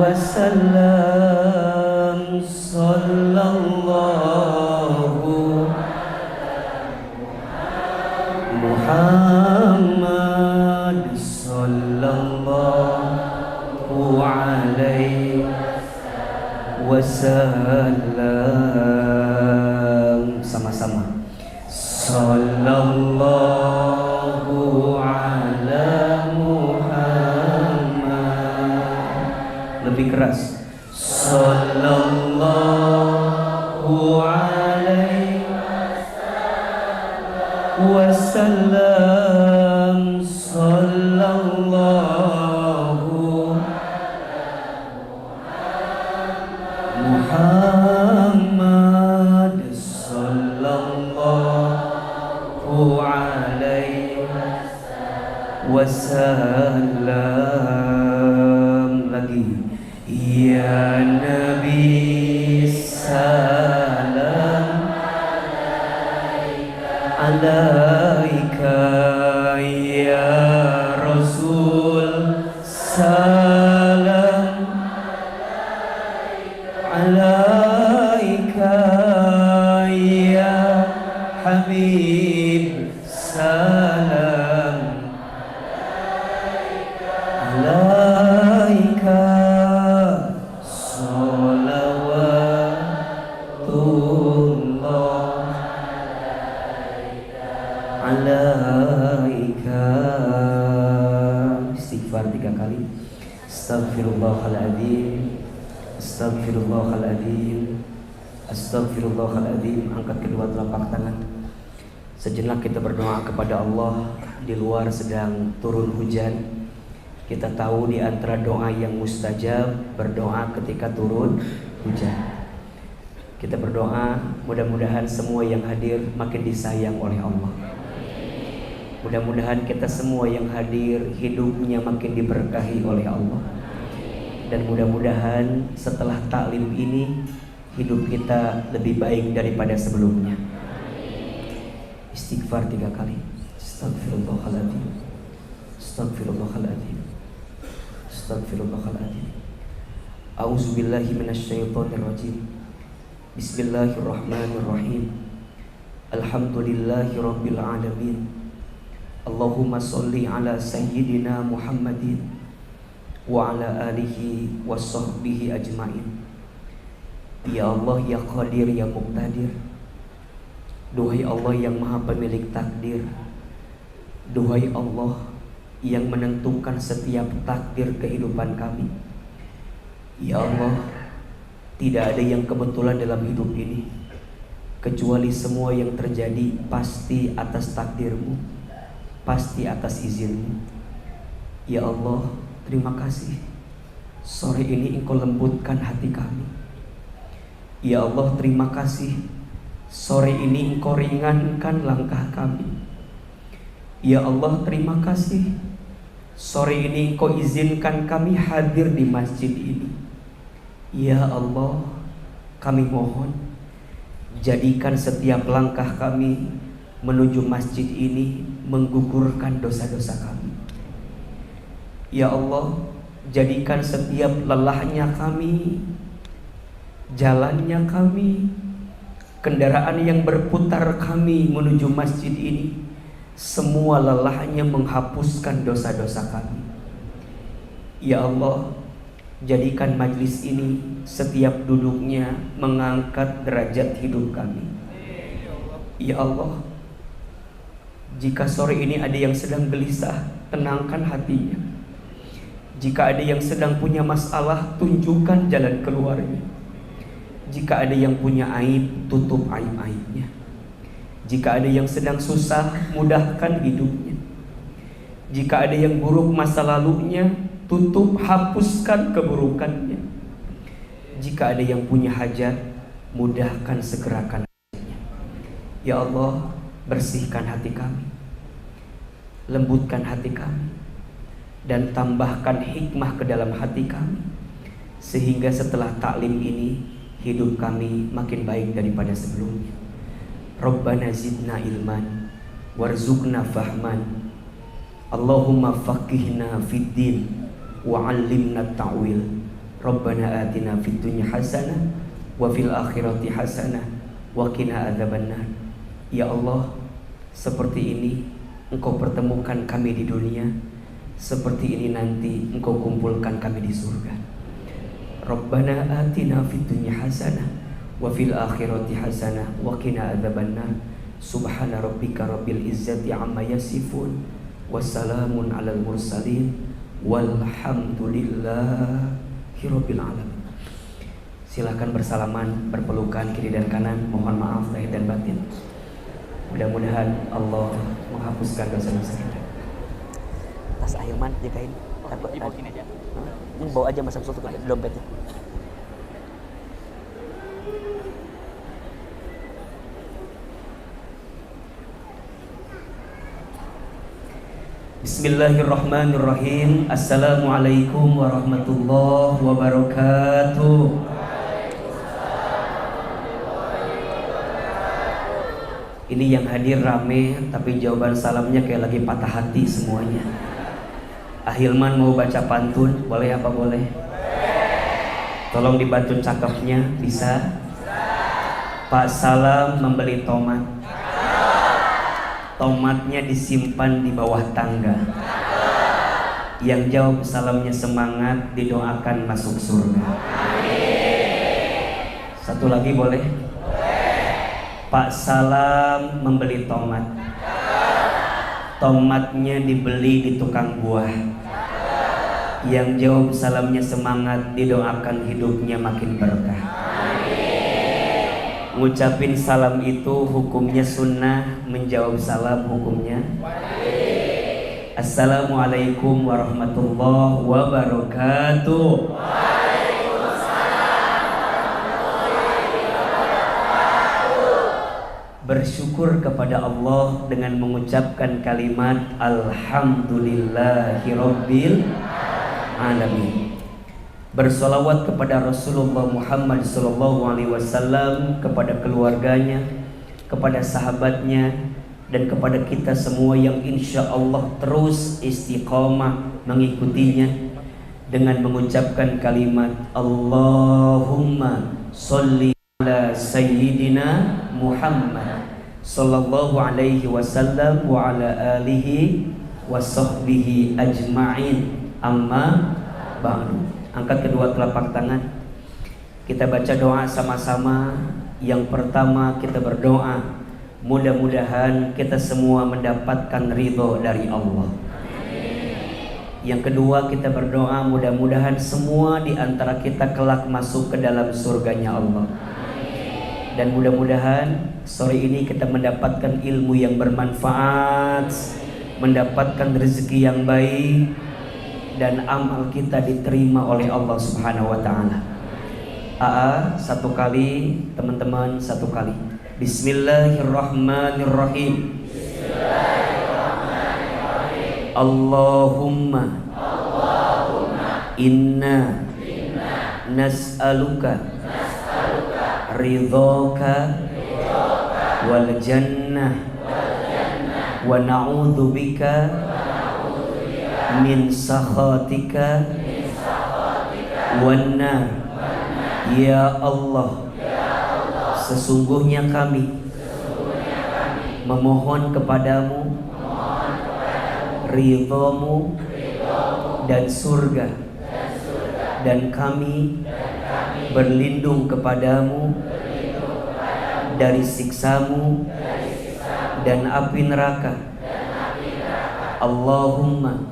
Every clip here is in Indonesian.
wasallam. Sallallahu Muhammad sallallahu alaihi wasallam. Sama-sama. Sallallahu ala Muhammad. Lebih keras. Sallallahu alaihi wasallam. Sallallahu Muhammad sallallahu alaihi wasallam. Lagi. Ya Nabi salam alaika, ya Rasul salam alaika, ya Habib salam alaika, salawatullah alaika. Istighfar 3 kali. Astaghfirullahaladzim, astaghfirullahaladzim, astaghfirullahaladzim. Angkat kedua telapak tangan. Sejenak kita berdoa kepada Allah. Di luar sedang turun hujan. Kita tahu di antara doa yang mustajab berdoa ketika turun hujan. Kita berdoa mudah-mudahan semua yang hadir makin disayang oleh Allah. Mudah-mudahan kita semua yang hadir hidupnya makin diberkahi oleh Allah. Dan mudah-mudahan setelah taklim ini hidup kita lebih baik daripada sebelumnya. Istighfar 3 kali. Astaghfirullahaladzim, astaghfirullahaladzim, astaghfirullahaladzim. A'udzubillahi minasyaitonirrajim. Bismillahirrahmanirrahim. Alhamdulillahi rabbil alamin. Allahumma sholli ala sayyidina Muhammadin wa ala alihi wa sahbihi ajmain. Ya Allah, ya Qadir, ya Muqtadir. Duhai Allah yang maha pemilik takdir. Duhai Allah yang menentukan setiap takdir kehidupan kami. Ya Allah, tidak ada yang kebetulan dalam hidup ini, kecuali semua yang terjadi pasti atas takdir-Mu, pasti atas izin-Mu. Ya Allah, terima kasih. Sore ini Engkau lembutkan hati kami. Ya Allah, terima kasih. Sore ini Engkau ringankan langkah kami. Ya Allah, terima kasih. Sore ini Engkau izinkan kami hadir di masjid ini. Ya Allah, kami mohon jadikan setiap langkah kami menuju masjid ini menggugurkan dosa-dosa kami. Ya Allah, jadikan setiap lelahnya kami, jalannya kami, kendaraan yang berputar kami menuju masjid ini, semua lelahnya menghapuskan dosa-dosa kami. Ya Allah, jadikan majlis ini setiap duduknya mengangkat derajat hidup kami. Ya Allah, jika sore ini ada yang sedang gelisah, tenangkan hatinya. Jika ada yang sedang punya masalah, tunjukkan jalan keluarnya. Jika ada yang punya aib, tutup aib-aibnya. Jika ada yang sedang susah, mudahkan hidupnya. Jika ada yang buruk masa lalunya, tutup, hapuskan keburukannya. Jika ada yang punya hajat, mudahkan segerakan hajatnya. Ya Allah, bersihkan hati kami, lembutkan hati kami, dan tambahkan hikmah ke dalam hati kami, sehingga setelah taklim ini hidup kami makin baik daripada sebelumnya. Rabbana zidna ilman warzuqna fahman. Allahumma faqihna fid din wa 'allimna ta'wil Rabbana atina fid dunya hasanah wa fil akhirati hasanah wa qina adzabannar. Ya Allah, seperti ini Engkau pertemukan kami di dunia, seperti ini nanti Engkau kumpulkan kami di surga. Rabbana atina fid dunya hasanah wa fil akhirati hasanah wa qina adzabannar. Subhana rabbika rabbil izzati amma yasifun, wassalamun alal mursalin, walhamdulillahi rabbil alamin. Silakan bersalaman, berpelukan kiri dan kanan. Mohon maaf lahir dan batin. Mudah-mudahan Allah menghapuskan dosa-dosa kita. Tas Ahilman jagain. Dibawa sini aja. Bawa aja masuk ke dompetnya. Bismillahirrahmanirrahim. Assalamualaikum warahmatullahi wabarakatuh. Ini yang hadir rame, tapi jawaban salamnya kayak lagi patah hati semuanya. Ahilman mau baca pantun, boleh apa boleh? Tolong dibantu cakepnya, bisa? Pak Salam membeli tomat. Tomatnya disimpan di bawah tangga. Yang jawab salamnya semangat, didoakan masuk surga. Satu lagi boleh? Pak Salam membeli tomat. Tomatnya dibeli di tukang buah. Yang jawab salamnya semangat, didoakan hidupnya makin berkah. Ngucapin salam itu hukumnya sunnah, menjawab salam hukumnya Assalamualaikum warahmatullahi wabarakatuh. Bersyukur kepada Allah dengan mengucapkan kalimat Alhamdulillahirabbil alamin. Bersolawat kepada Rasulullah Muhammad SAW, kepada keluarganya, kepada sahabatnya, dan kepada kita semua yang insya Allah terus istiqamah mengikutinya dengan mengucapkan kalimat Allahumma sholli ala Sayyidina Muhammad sallallahu alaihi wasallam wa ala alihi wa sahbihi ajma'in, amma ba'du. Angkat kedua telapak tangan. Kita baca doa sama-sama. Yang pertama kita berdoa, mudah-mudahan kita semua mendapatkan ridho dari Allah. Yang kedua kita berdoa, mudah-mudahan semua di antara kita kelak masuk ke dalam surganya Allah. Dan mudah-mudahan sore ini kita mendapatkan ilmu yang bermanfaat, mendapatkan rezeki yang baik, dan amal kita diterima oleh Allah Subhanahu wa taala. Satu kali, teman-teman satu kali. Bismillahirrahmanirrahim. Bismillahirrahmanirrahim. Allahumma inna nas'aluka ridhoka wal jannah wa na'udzubika min sakhatika wan nar. Ya Allah, sesungguhnya kami memohon kepadamu ridhomu dan surga, dan kami berlindung kepadamu dari siksamu dan api neraka. Allahumma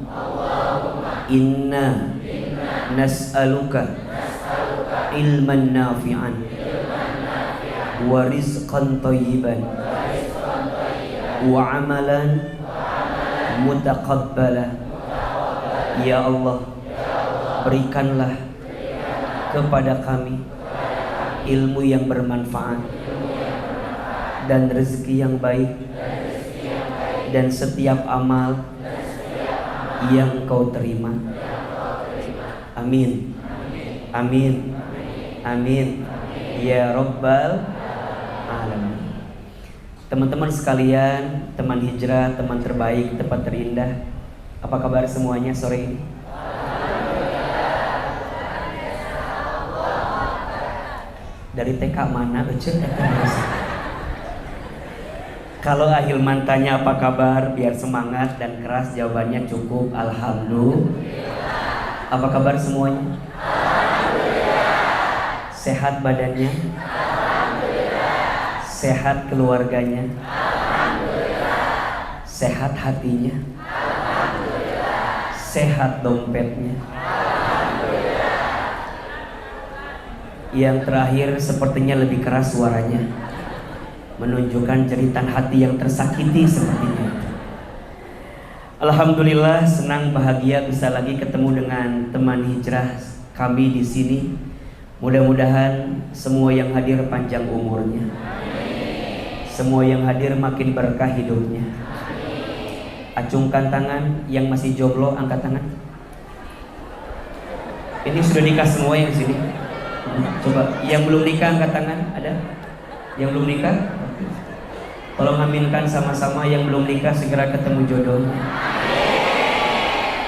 inna nas'aluka ilman nafi'an wa rizqan thayyiban wa amalan mutaqabbala. Ya Allah, berikanlah kepada kami ilmu yang bermanfaat dan rezeki yang baik, dan setiap amal yang Kau terima. Amin. Amin. Amin. Ya Rabbal Alamin. Teman-teman sekalian, teman hijrah, teman terbaik, tempat terindah, apa kabar semuanya sore ini? Dari TK mana Ece? Kalau Ahilman tanya apa kabar, biar semangat dan keras, jawabannya cukup alhamdulillah. Apa kabar semuanya? Alhamdulillah. Sehat badannya? Alhamdulillah. Sehat keluarganya? Alhamdulillah. Sehat hatinya? Alhamdulillah. Sehat dompetnya? Alhamdulillah. Yang terakhir sepertinya lebih keras suaranya, menunjukkan jeritan hati yang tersakiti sepertinya. Alhamdulillah, senang bahagia bisa lagi ketemu dengan teman hijrah kami di sini. Mudah-mudahan semua yang hadir panjang umurnya. Semua yang hadir makin berkah hidupnya. Acungkan tangan, yang masih jomblo angkat tangan. Ini sudah nikah semua yang di sini. Coba yang belum nikah angkat tangan, ada? Yang belum nikah? Tolong aminkan sama-sama yang belum nikah segera ketemu jodohnya.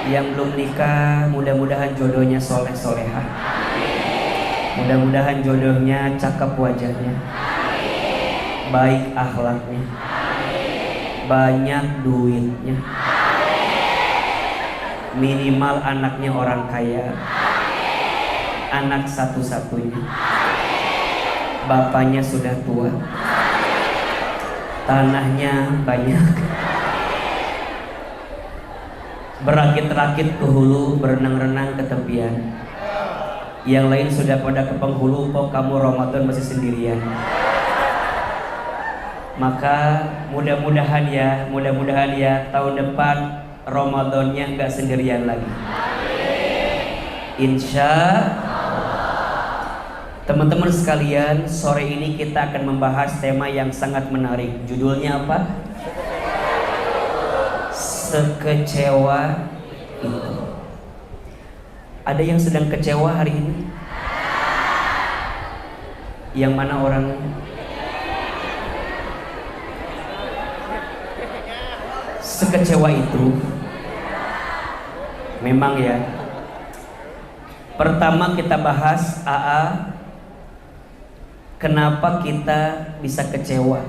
Yang belum nikah mudah-mudahan jodohnya soleh solehah. Mudah-mudahan jodohnya cakep wajahnya, baik akhlaknya, banyak duitnya, minimal anaknya orang kaya, anak satu-satunya, bapaknya sudah tua, tanahnya banyak, berakit-rakit ke hulu, berenang-renang ke tepian. Yang lain sudah pada ke penghulu, kok kamu Ramadan masih sendirian. Maka mudah-mudahan ya tahun depan Ramadannya nggak sendirian lagi. Insya teman-teman sekalian, sore ini kita akan membahas tema yang sangat menarik. Judulnya apa? Sekecewa itu. Ada yang sedang kecewa hari ini? Yang mana orangnya? Sekecewa itu memang ya. Pertama kita bahas AA, kenapa kita bisa kecewa?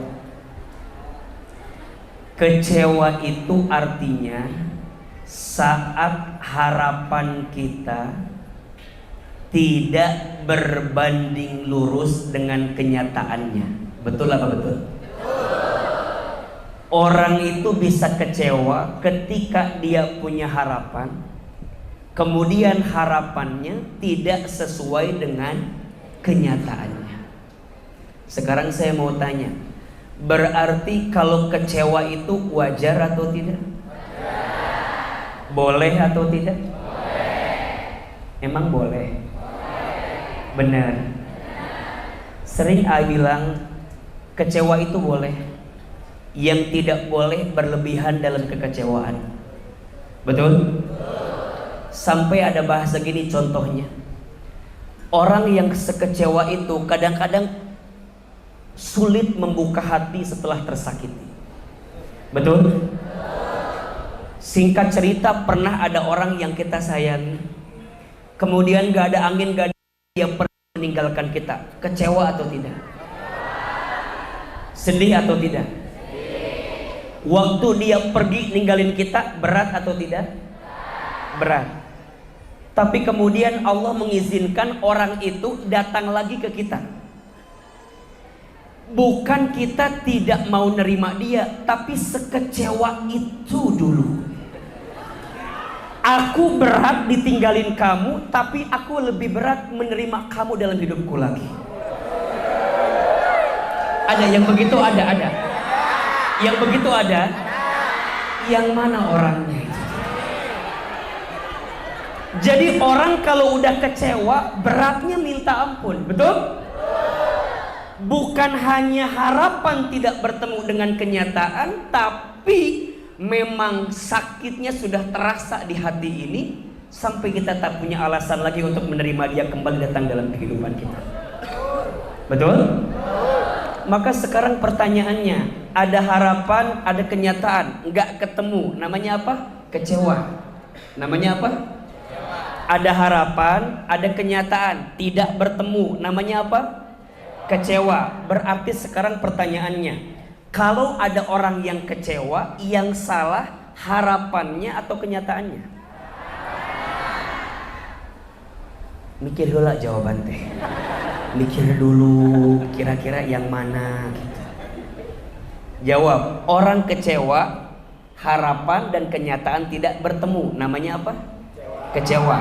Kecewa itu artinya saat harapan kita tidak berbanding lurus dengan kenyataannya. Betul apa betul? Orang itu bisa kecewa ketika dia punya harapan, kemudian harapannya tidak sesuai dengan kenyataannya. Sekarang saya mau tanya, berarti kalau kecewa itu wajar atau tidak? Boleh atau tidak? Boleh. Emang boleh? Boleh. Benar. Sering A bilang kecewa itu boleh. Yang tidak boleh berlebihan dalam kekecewaan. Betul? Sampai ada bahasa gini contohnya. Orang yang sekecewa itu kadang-kadang sulit membuka hati setelah tersakiti. Betul? Singkat cerita, pernah ada orang yang kita sayangi, kemudian gak ada angin, gak ada yang pernah meninggalkan kita. Kecewa atau tidak? Sedih atau tidak? Waktu dia pergi ninggalin kita, berat atau tidak? Berat. Tapi kemudian Allah mengizinkan orang itu datang lagi ke kita. Bukan kita tidak mau nerima dia, tapi sekecewa itu dulu. Aku berat ditinggalin kamu, tapi aku lebih berat menerima kamu dalam hidupku lagi. Ada yang begitu? Ada. Yang begitu ada? Yang mana orangnya itu? Jadi orang kalau udah kecewa, beratnya minta ampun. Betul? Bukan hanya harapan tidak bertemu dengan kenyataan, tapi memang sakitnya sudah terasa di hati ini sampai kita tak punya alasan lagi untuk menerima dia kembali datang dalam kehidupan kita. Betul? Maka sekarang pertanyaannya, ada harapan, ada kenyataan, nggak ketemu, namanya apa? Kecewa. Namanya apa? Ada harapan, ada kenyataan, tidak bertemu, namanya apa? Kecewa. Berarti sekarang pertanyaannya, kalau ada orang yang kecewa, yang salah harapannya atau kenyataannya? Mikir dulu jawaban teh. Mikir dulu kira-kira yang mana gitu. Jawab, orang kecewa, harapan dan kenyataan tidak bertemu. Namanya apa? Kecewa.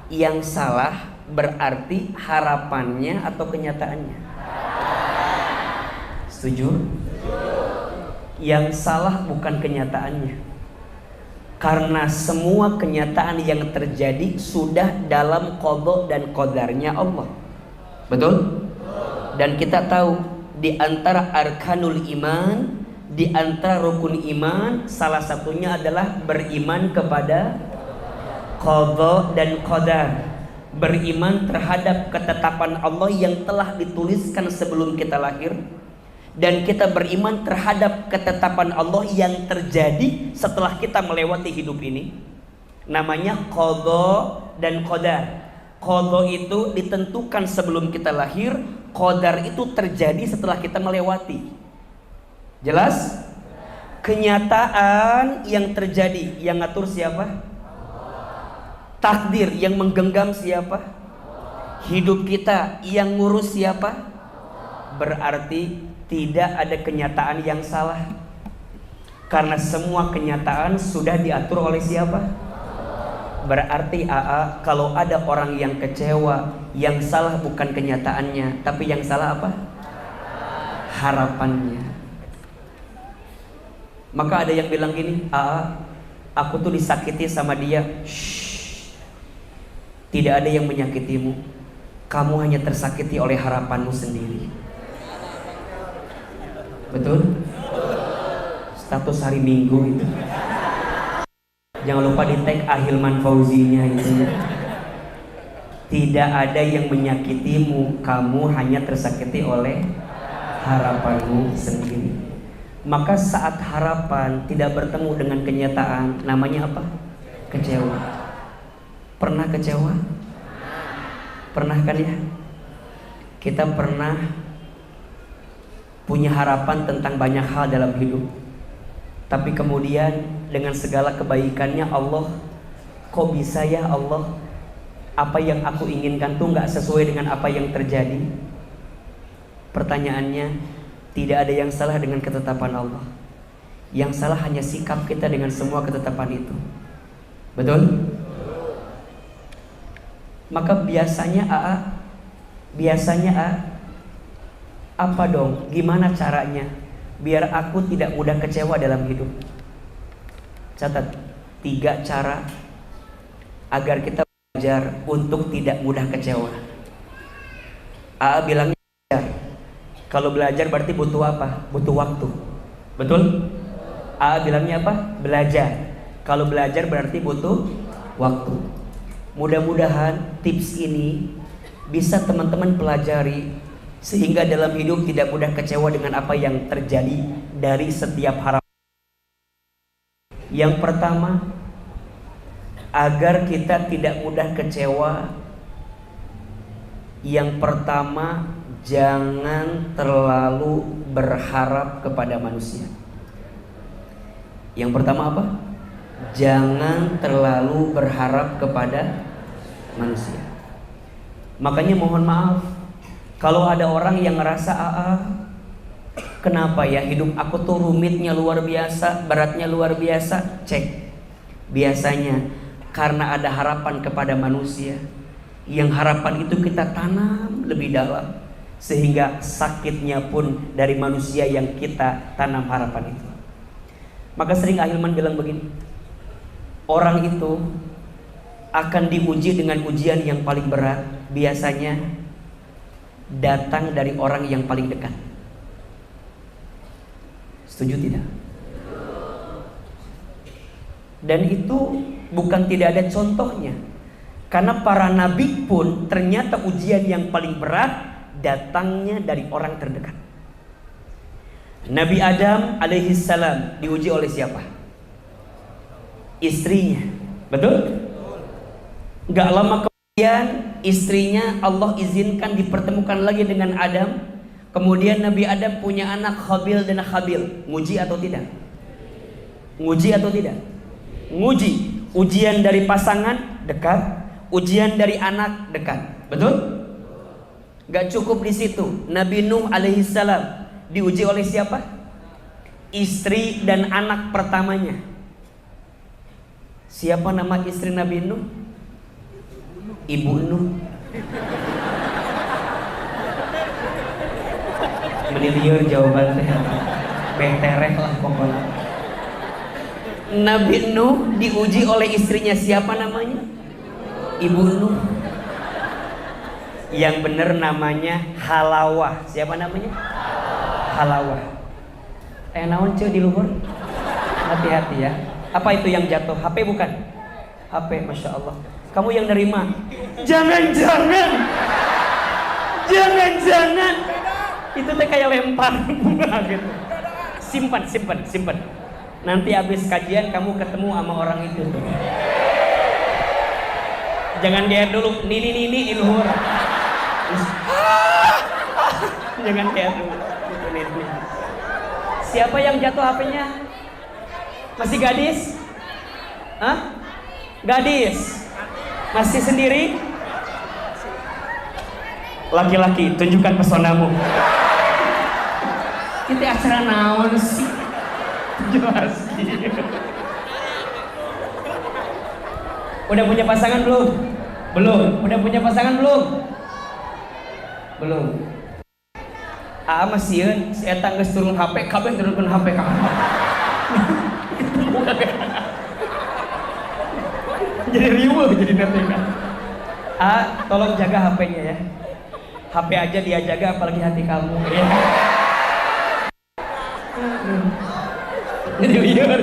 Yang salah berarti harapannya atau kenyataannya? Setuju? Yang salah bukan kenyataannya. Karena semua kenyataan yang terjadi sudah dalam qada dan qadarnya Allah. Betul? Dan kita tahu di antara arkanul iman, di antara rukun iman, salah satunya adalah beriman kepada qada dan qadar. Beriman terhadap ketetapan Allah yang telah dituliskan sebelum kita lahir, dan kita beriman terhadap ketetapan Allah yang terjadi setelah kita melewati hidup ini. Namanya qada dan qadar. Qada itu ditentukan sebelum kita lahir, qadar itu terjadi setelah kita melewati. Jelas? Kenyataan yang terjadi, yang ngatur siapa? Takdir yang menggenggam siapa? Hidup kita yang ngurus siapa? Berarti tidak ada kenyataan yang salah. Karena semua kenyataan sudah diatur oleh siapa? Berarti kalau ada orang yang kecewa, yang salah bukan kenyataannya, tapi yang salah apa? Harapannya. Maka ada yang bilang gini, aku tuh disakiti sama dia. Shh. Tidak ada yang menyakitimu. Kamu hanya tersakiti oleh harapanmu sendiri. Betul? Status hari Minggu itu. Jangan lupa di tag Ahilman Fauzinya itu. Tidak ada yang menyakitimu, kamu hanya tersakiti oleh harapanmu sendiri. Maka saat harapan tidak bertemu dengan kenyataan, namanya apa? Kecewa. Pernah kecewa? Pernah kan ya? Kita pernah punya harapan tentang banyak hal dalam hidup, tapi kemudian dengan segala kebaikannya Allah, kok bisa ya Allah, apa yang aku inginkan tuh gak sesuai dengan apa yang terjadi. Pertanyaannya, tidak ada yang salah dengan ketetapan Allah. Yang salah hanya sikap kita dengan semua ketetapan itu. Betul? Maka biasanya apa dong? Gimana caranya biar aku tidak mudah kecewa dalam hidup? Catat 3 cara agar kita belajar untuk tidak mudah kecewa. Bilangnya belajar. Kalau belajar berarti butuh apa? Butuh waktu. Betul? Bilangnya apa? Belajar. Kalau belajar berarti butuh waktu. Mudah-mudahan tips ini bisa teman-teman pelajari sehingga dalam hidup tidak mudah kecewa dengan apa yang terjadi dari setiap harapan. Yang pertama, agar kita tidak mudah kecewa, yang pertama, jangan terlalu berharap kepada manusia. Yang pertama apa? Jangan terlalu berharap kepada manusia. Makanya mohon maaf kalau ada orang yang ngerasa kenapa ya hidup aku tuh rumitnya luar biasa, beratnya luar biasa. Cek. Biasanya karena ada harapan kepada manusia, yang harapan itu kita tanam lebih dalam, sehingga sakitnya pun dari manusia yang kita tanam harapan itu. Maka sering Ahilman bilang begini, orang itu akan diuji dengan ujian yang paling berat, biasanya datang dari orang yang paling dekat. Setuju tidak? Dan itu bukan tidak ada contohnya. Karena para nabi pun ternyata ujian yang paling berat datangnya dari orang terdekat. Nabi Adam alaihi salam diuji oleh siapa? Istrinya. Betul? Gak lama kemudian istrinya Allah izinkan dipertemukan lagi dengan Adam. Kemudian Nabi Adam punya anak Khabil dan Khabil. Nguji atau tidak? Nguji atau tidak? Nguji. Ujian dari pasangan dekat, ujian dari anak dekat. Betul? Gak cukup di situ. Nabi Nuh alaihissalam diuji oleh siapa? Istri dan anak pertamanya. Siapa nama istri Nabi Nuh? Ibu Nuh. Meniliur jawabannya. Betereh lah pokoknya. Nabi Nuh diuji oleh istrinya, siapa namanya? Ibu Nuh. Yang benar namanya Halawah. Siapa namanya? Halawah. Naon cuy di luhur? Hati-hati ya. Apa itu yang jatuh? HP bukan? HP, Masya Allah. Kamu yang nerima. Jangan-jangan. Jangan-jangan. Itu teh kayak lempar bunga gitu. Simpan. Nanti habis kajian kamu ketemu sama orang itu tuh. Jangan geer dulu. Nini di luhur. Jangan geer dulu. Siapa yang jatuh HP-nya? Masih gadis? Hah? Gadis? Masih sendiri? Laki-laki, tunjukkan pesonamu. Kita acara naon sih? Jelas. Udah punya pasangan belum? Belum. Udah punya pasangan belum? Belum. Masieun, si eta geus turun HP, kabeh turunkeun HP ka. Jadi riweuh jadi nanti kan. Tolong jaga HP-nya ya. HP aja dia jaga, apalagi hati kamu. Ya. Jadi liar.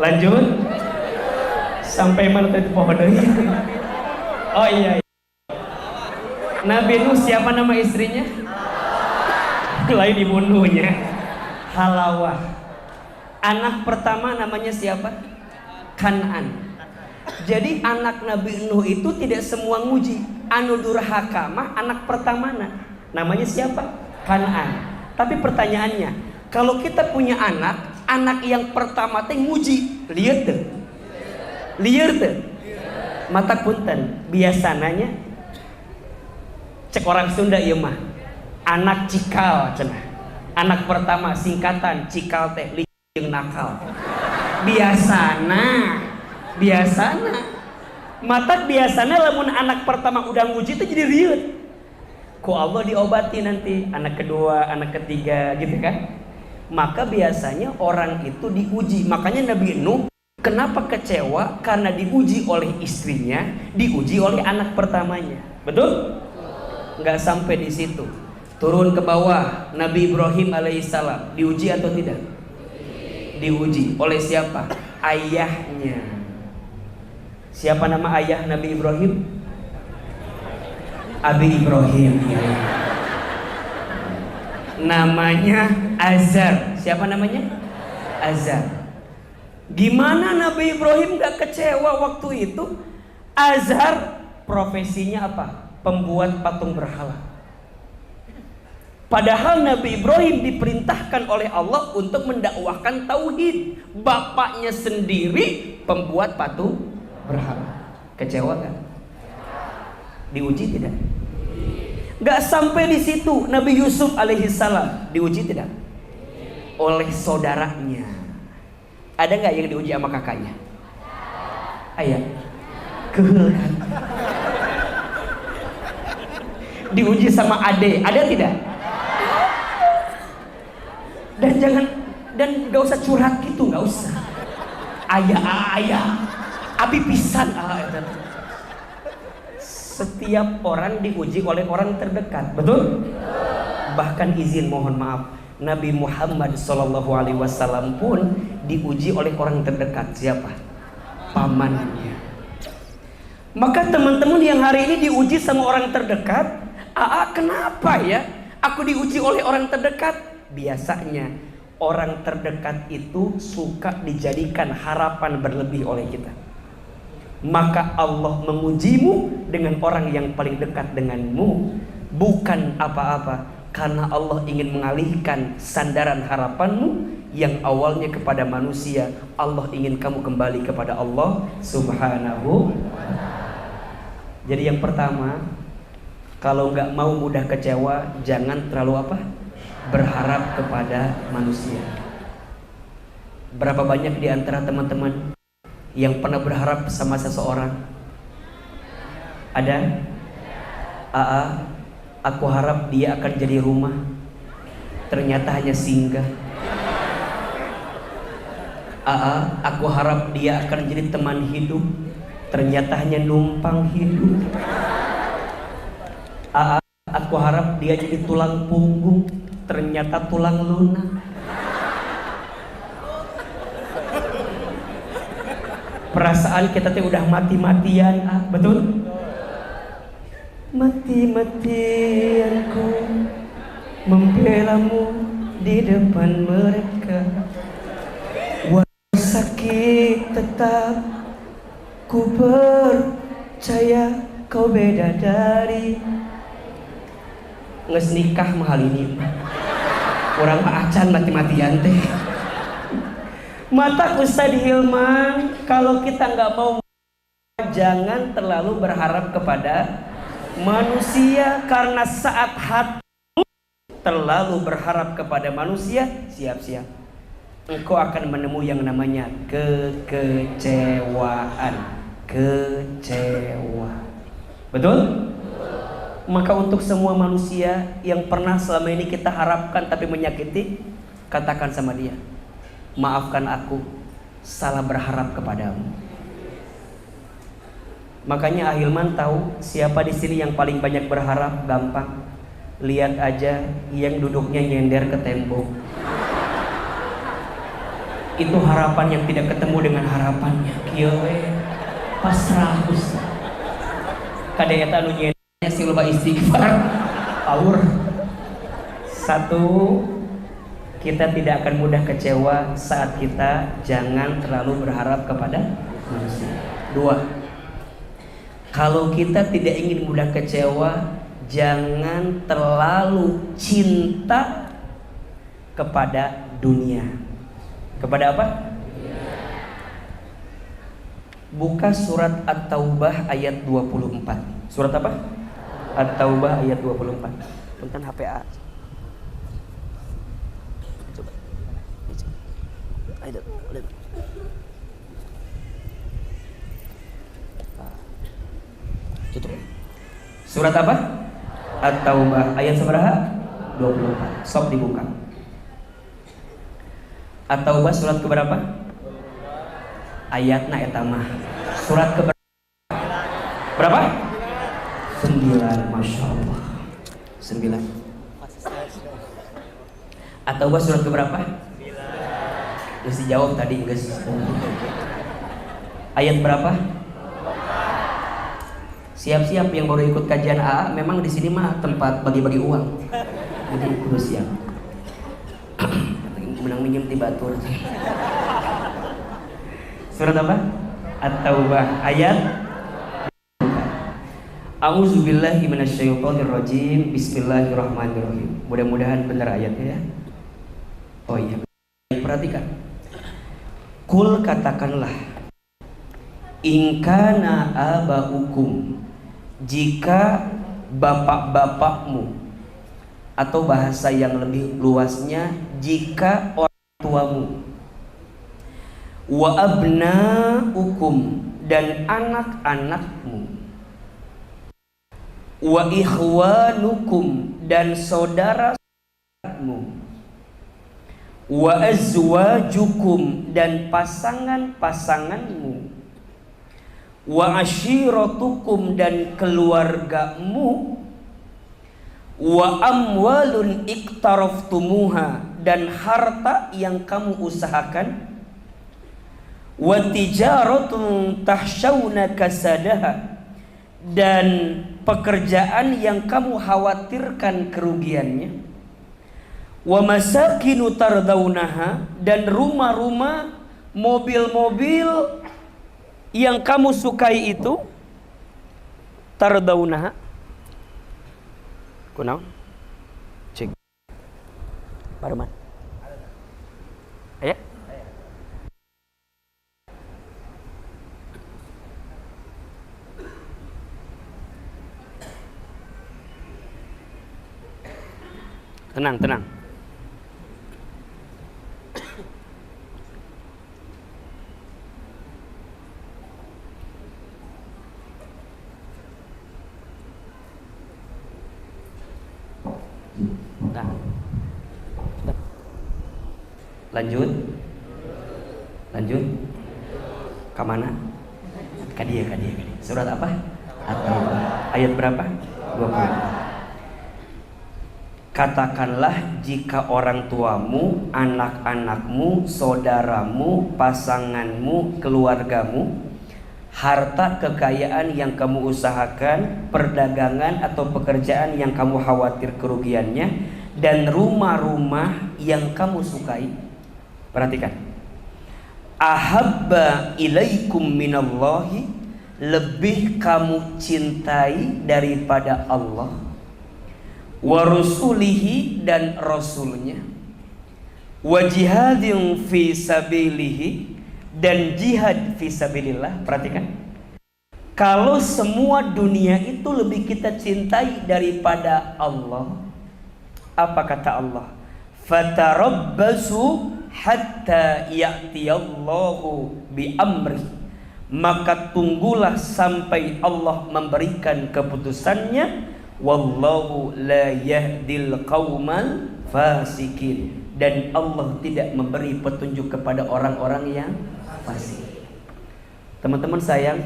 Lanjut. Sampai mana tadi pohon deui? Oh iya. Nabi Nuh siapa nama istrinya? Lain dibunuhnya. Halawah. Anak pertama namanya siapa? Kan'an. Jadi anak Nabi Nuh itu tidak semua nguji. Anu durhaka mah anak pertamana. Namanya siapa? Kan'an. Tapi pertanyaannya, kalau kita punya anak yang pertama teh nguji, lieur teu? Lieur teu? Mata punten, biasananya cek orang Sunda ieu mah anak cikal cenah. Anak pertama singkatan cikal teh jeung nakal. Biasana mata biasana lamun anak pertama udah nguji itu jadi riut. Ku Allah diobati nanti anak kedua, anak ketiga gitu kan. Maka biasanya orang itu diuji. Makanya Nabi Nuh kenapa kecewa? Karena diuji oleh istrinya, diuji oleh anak pertamanya. Betul? Nggak sampai di situ. Turun ke bawah, Nabi Ibrahim alaihissalam diuji atau tidak? Diuji oleh siapa? Ayahnya. Siapa nama ayah Nabi Ibrahim? Abi Ibrahim. Namanya Azar. Siapa namanya? Azar. Gimana Nabi Ibrahim gak kecewa waktu itu? Azar profesinya apa? Pembuat patung berhala. Padahal Nabi Ibrahim diperintahkan oleh Allah untuk mendakwahkan tauhid. Bapaknya sendiri pembuat patung berhala. Kecewa kan? Diuji tidak? Gak sampai di situ. Nabi Yusuf alaihissalam diuji tidak? Oleh saudaranya. Ada nggak yang diuji sama kakaknya? Ayah, kehel kan? Diuji sama ade, ada tidak? Dan gak usah curhat gitu, gak usah. Ayah, abi pisan Setiap orang diuji oleh orang terdekat, betul? Bahkan izin mohon maaf, Nabi Muhammad SAW pun diuji oleh orang terdekat. Siapa? Pamannya. Maka teman-teman yang hari ini diuji sama orang terdekat, kenapa ya aku diuji oleh orang terdekat? Biasanya orang terdekat itu suka dijadikan harapan berlebih oleh kita. Maka Allah mengujimu dengan orang yang paling dekat denganmu. bukan apa-apa, karena Allah ingin mengalihkan sandaran harapanmu yang awalnya kepada manusia. Allah ingin kamu kembali kepada Allah Subhanahu. Jadi yang pertama, kalau nggak mau mudah kecewa, jangan terlalu berharap kepada manusia. Berapa banyak di antara teman-teman yang pernah berharap sama seseorang? Ada? Aku harap dia akan jadi rumah, ternyata hanya singgah. Aku harap dia akan jadi teman hidup, ternyata hanya numpang hidup. Aku harap dia jadi tulang punggung, ternyata tulang lunak. Perasaan kita tuh udah mati-matian, betul? Mati-matian ku membelamu di depan mereka. Walau sakit tetap ku percaya kau beda dari. Nges nikah mahal ini orang acan mati-matian teh. Mata Ustaz Hilman, kalau kita nggak mau, jangan terlalu berharap kepada manusia, karena saat hati terlalu berharap kepada manusia, siap-siap engkau akan menemui yang namanya kekecewaan. Kecewa. Betul? Maka untuk semua manusia yang pernah selama ini kita harapkan tapi menyakiti, katakan sama dia, maafkan aku, salah berharap kepadamu. Makanya Ahilman tahu siapa di sini yang paling banyak berharap? Gampang, lihat aja yang duduknya nyender ke tembok. Itu harapan yang tidak ketemu dengan harapannya. Kieu pasrah Ustaz. Kada eta anu nyendernya si loba istighfar. Aur. Satu, kita tidak akan mudah kecewa saat kita jangan terlalu berharap kepada manusia. Dua, kalau kita tidak ingin mudah kecewa, jangan terlalu cinta kepada dunia. Kepada apa? Buka surat At-Taubah ayat 24. Surat apa? At-Taubah ayat 24. Punten HPA. Coba. Ayo, udah. Tutup. Surat apa? At-Taubah ayat seberapa? 24. Sok dibuka. At-Taubah surat keberapa? Ayatna eta mah. Surat keberapa? Berapa? 9. Masya Allah. 9. At-Taubah surat keberapa? 9. Mesti jawab tadi guys. Ayat berapa? Siap-siap yang baru ikut kajian AA, memang di sini mah tempat bagi-bagi uang. Jadi kudu siap. Menang minjem di batur. Surat apa? At-Taubah ayat. A'udzubillahi minasyaitonirrajim. Bismillahirrahmanirrahim. Mudah-mudahan benar ayatnya ya. Oh iya. Perhatikan. Kul, katakanlah, ingkana abaukum, jika bapak-bapakmu, atau bahasa yang lebih luasnya, jika orang tuamu, wa abnaukum, dan anak-anakmu, wa ikhwanukum, dan saudara-saudaramu, wa azwajukum, dan pasangan-pasanganmu, wa ashiratukum, dan keluargamu, wa amwalun iktaraftumuha, dan harta yang kamu usahakan, wa tijaratun tahsyawna kasadaha, dan pekerjaan yang kamu khawatirkan kerugiannya, wa masakinu tardaunaha, dan rumah-rumah, mobil-mobil yang kamu sukai itu, tardaunaha, Kunaon? Cek. Baruman. Aya? Tenang, tenang. Nah. Lanjut. Lanjut. Kemana? Kadia. Surat apa? At-Taubah. Ayat berapa? 20. Katakanlah jika orang tuamu, anak-anakmu, saudaramu, pasanganmu, keluargamu, harta kekayaan yang kamu usahakan, perdagangan atau pekerjaan yang kamu khawatir kerugiannya, dan rumah-rumah yang kamu sukai. Perhatikan. Ahabba ilaikum minallahi, lebih kamu cintai daripada Allah, wa rusulihi, dan rasulnya, wa jihadin fi sabilihi, dan jihad fi sabilillah. Perhatikan, kalau semua dunia itu lebih kita cintai daripada Allah, apa kata Allah? Fatarabbasu hatta ya'tiyallahu bi amri, maka tunggulah sampai Allah memberikan keputusannya. Wallahu la yahdil qaumal fasikin, dan Allah tidak memberi petunjuk kepada orang-orang yang fasik. Teman-teman sayang,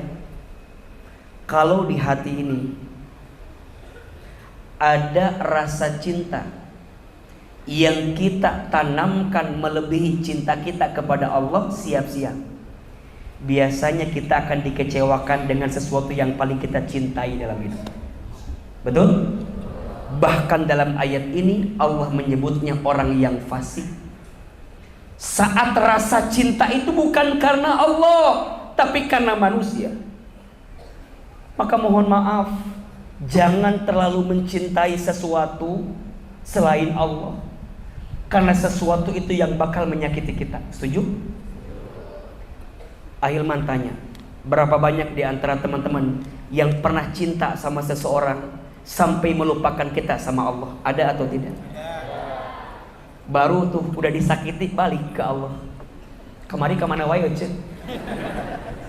kalau di hati ini ada rasa cinta yang kita tanamkan melebihi cinta kita kepada Allah, siap-siap. Biasanya kita akan dikecewakan dengan sesuatu yang paling kita cintai dalam hidup. Betul? Bahkan dalam ayat ini Allah menyebutnya orang yang fasik. Saat rasa cinta itu bukan karena Allah, tapi karena manusia. Maka mohon maaf, jangan terlalu mencintai sesuatu selain Allah, karena sesuatu itu yang bakal menyakiti kita. Setuju? Ahilman tanya, berapa banyak di antara teman-teman yang pernah cinta sama seseorang sampai melupakan kita sama Allah? Ada atau tidak? Baru tuh udah disakiti balik ke Allah. Kemarin kemana wae cek?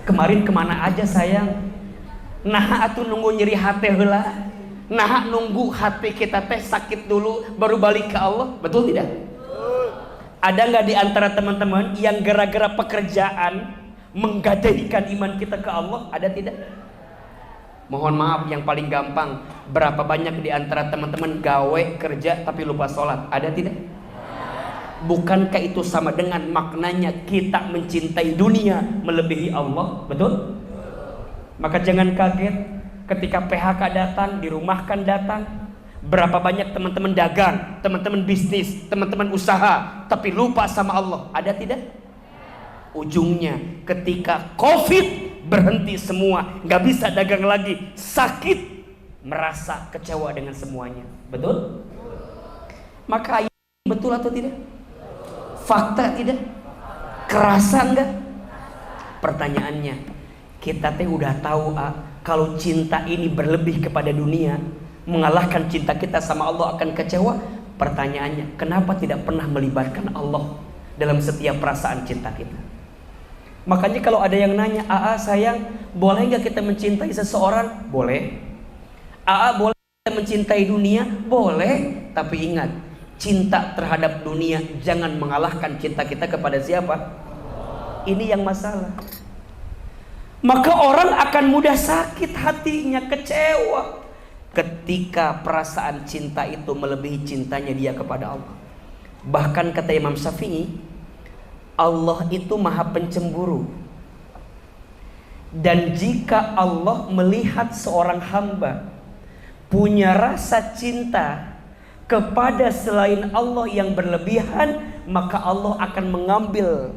Kemarin kemana aja sayang? Nah atuh nunggu nyeri hati heula. Nah nunggu hati kita teh sakit dulu baru balik ke Allah. Betul tidak? Ada nggak di antara teman-teman yang gara-gara pekerjaan menggadaikan iman kita ke Allah? Ada tidak? Mohon maaf, yang paling gampang, berapa banyak di antara teman-teman gawe kerja tapi lupa sholat? Ada tidak? Bukankah itu sama dengan maknanya kita mencintai dunia melebihi Allah? Betul? Maka jangan kaget ketika PHK datang, dirumahkan datang. Berapa banyak teman-teman dagang, teman-teman bisnis, teman-teman usaha, tapi lupa sama Allah? Ada tidak? Ujungnya ketika COVID berhenti semua, nggak bisa dagang lagi, sakit, merasa kecewa dengan semuanya. Betul? Maka ayat betul atau tidak? Fakta tidak? Kerasa enggak? Pertanyaannya, kita teh udah tahu kalau cinta ini berlebih kepada dunia, mengalahkan cinta kita sama Allah akan kecewa. Pertanyaannya, kenapa tidak pernah melibatkan Allah dalam setiap perasaan cinta kita? Makanya kalau ada yang nanya, sayang, boleh nggak kita mencintai seseorang? Boleh. Boleh kita mencintai dunia? Boleh. Tapi ingat, cinta terhadap dunia jangan mengalahkan cinta kita kepada siapa? Ini yang masalah. Maka orang akan mudah sakit hatinya, kecewa ketika perasaan cinta itu melebihi cintanya dia kepada Allah. Bahkan kata Imam Syafi'i, Allah itu maha pencemburu. Dan jika Allah melihat seorang hamba punya rasa cinta kepada selain Allah yang berlebihan, maka Allah akan mengambil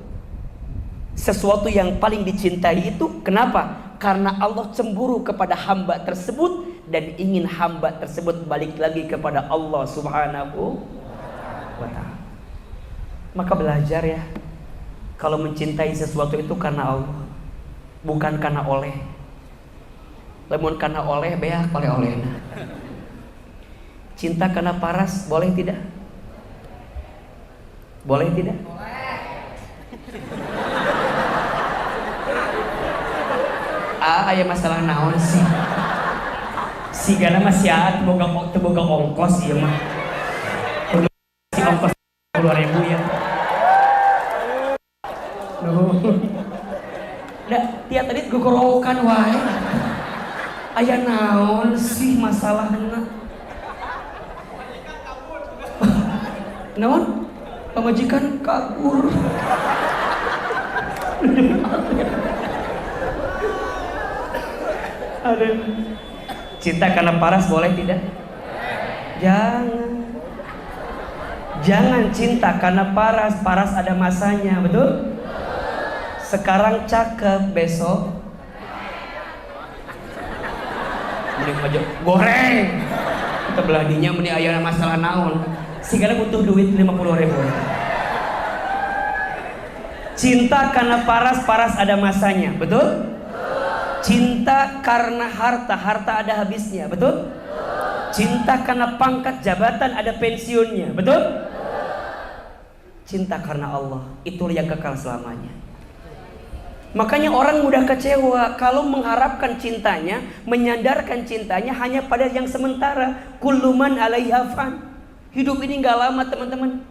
sesuatu yang paling dicintai itu. Kenapa? Karena Allah cemburu kepada hamba tersebut dan ingin hamba tersebut balik lagi kepada Allah Subhanahu wa ta'ala. Maka belajar ya, kalau mencintai sesuatu itu karena Allah, bukan karena oleh. Lamun karena oleh beak oleh-oleh. Cinta karena paras boleh tidak? Boleh tidak? Aya masalah naon sih? Sigana masih ada boga ongkos ieu mah. Si ongkos 10.000 ya. Dah tiap tadi gogorokan wae. Aya naon sih masalahna? Naon? Pamajikan kabur. Aduh. Cinta karena paras boleh tidak? Jangan cinta karena paras. Paras ada masanya, betul? Sekarang cakep, besok mending aja goreng. Kita beladinya mending aya masalah naon. Sigana butuh duit 50.000. Cinta karena paras. Paras ada masanya, betul? Cinta karena harta ada habisnya, betul? Cinta karena pangkat jabatan ada pensiunnya, betul? Cinta karena Allah, itulah yang kekal selamanya. Makanya orang mudah kecewa kalau mengharapkan cintanya, menyandarkan cintanya hanya pada yang sementara. Kullu man 'alaiha fan. Hidup ini gak lama, teman-teman.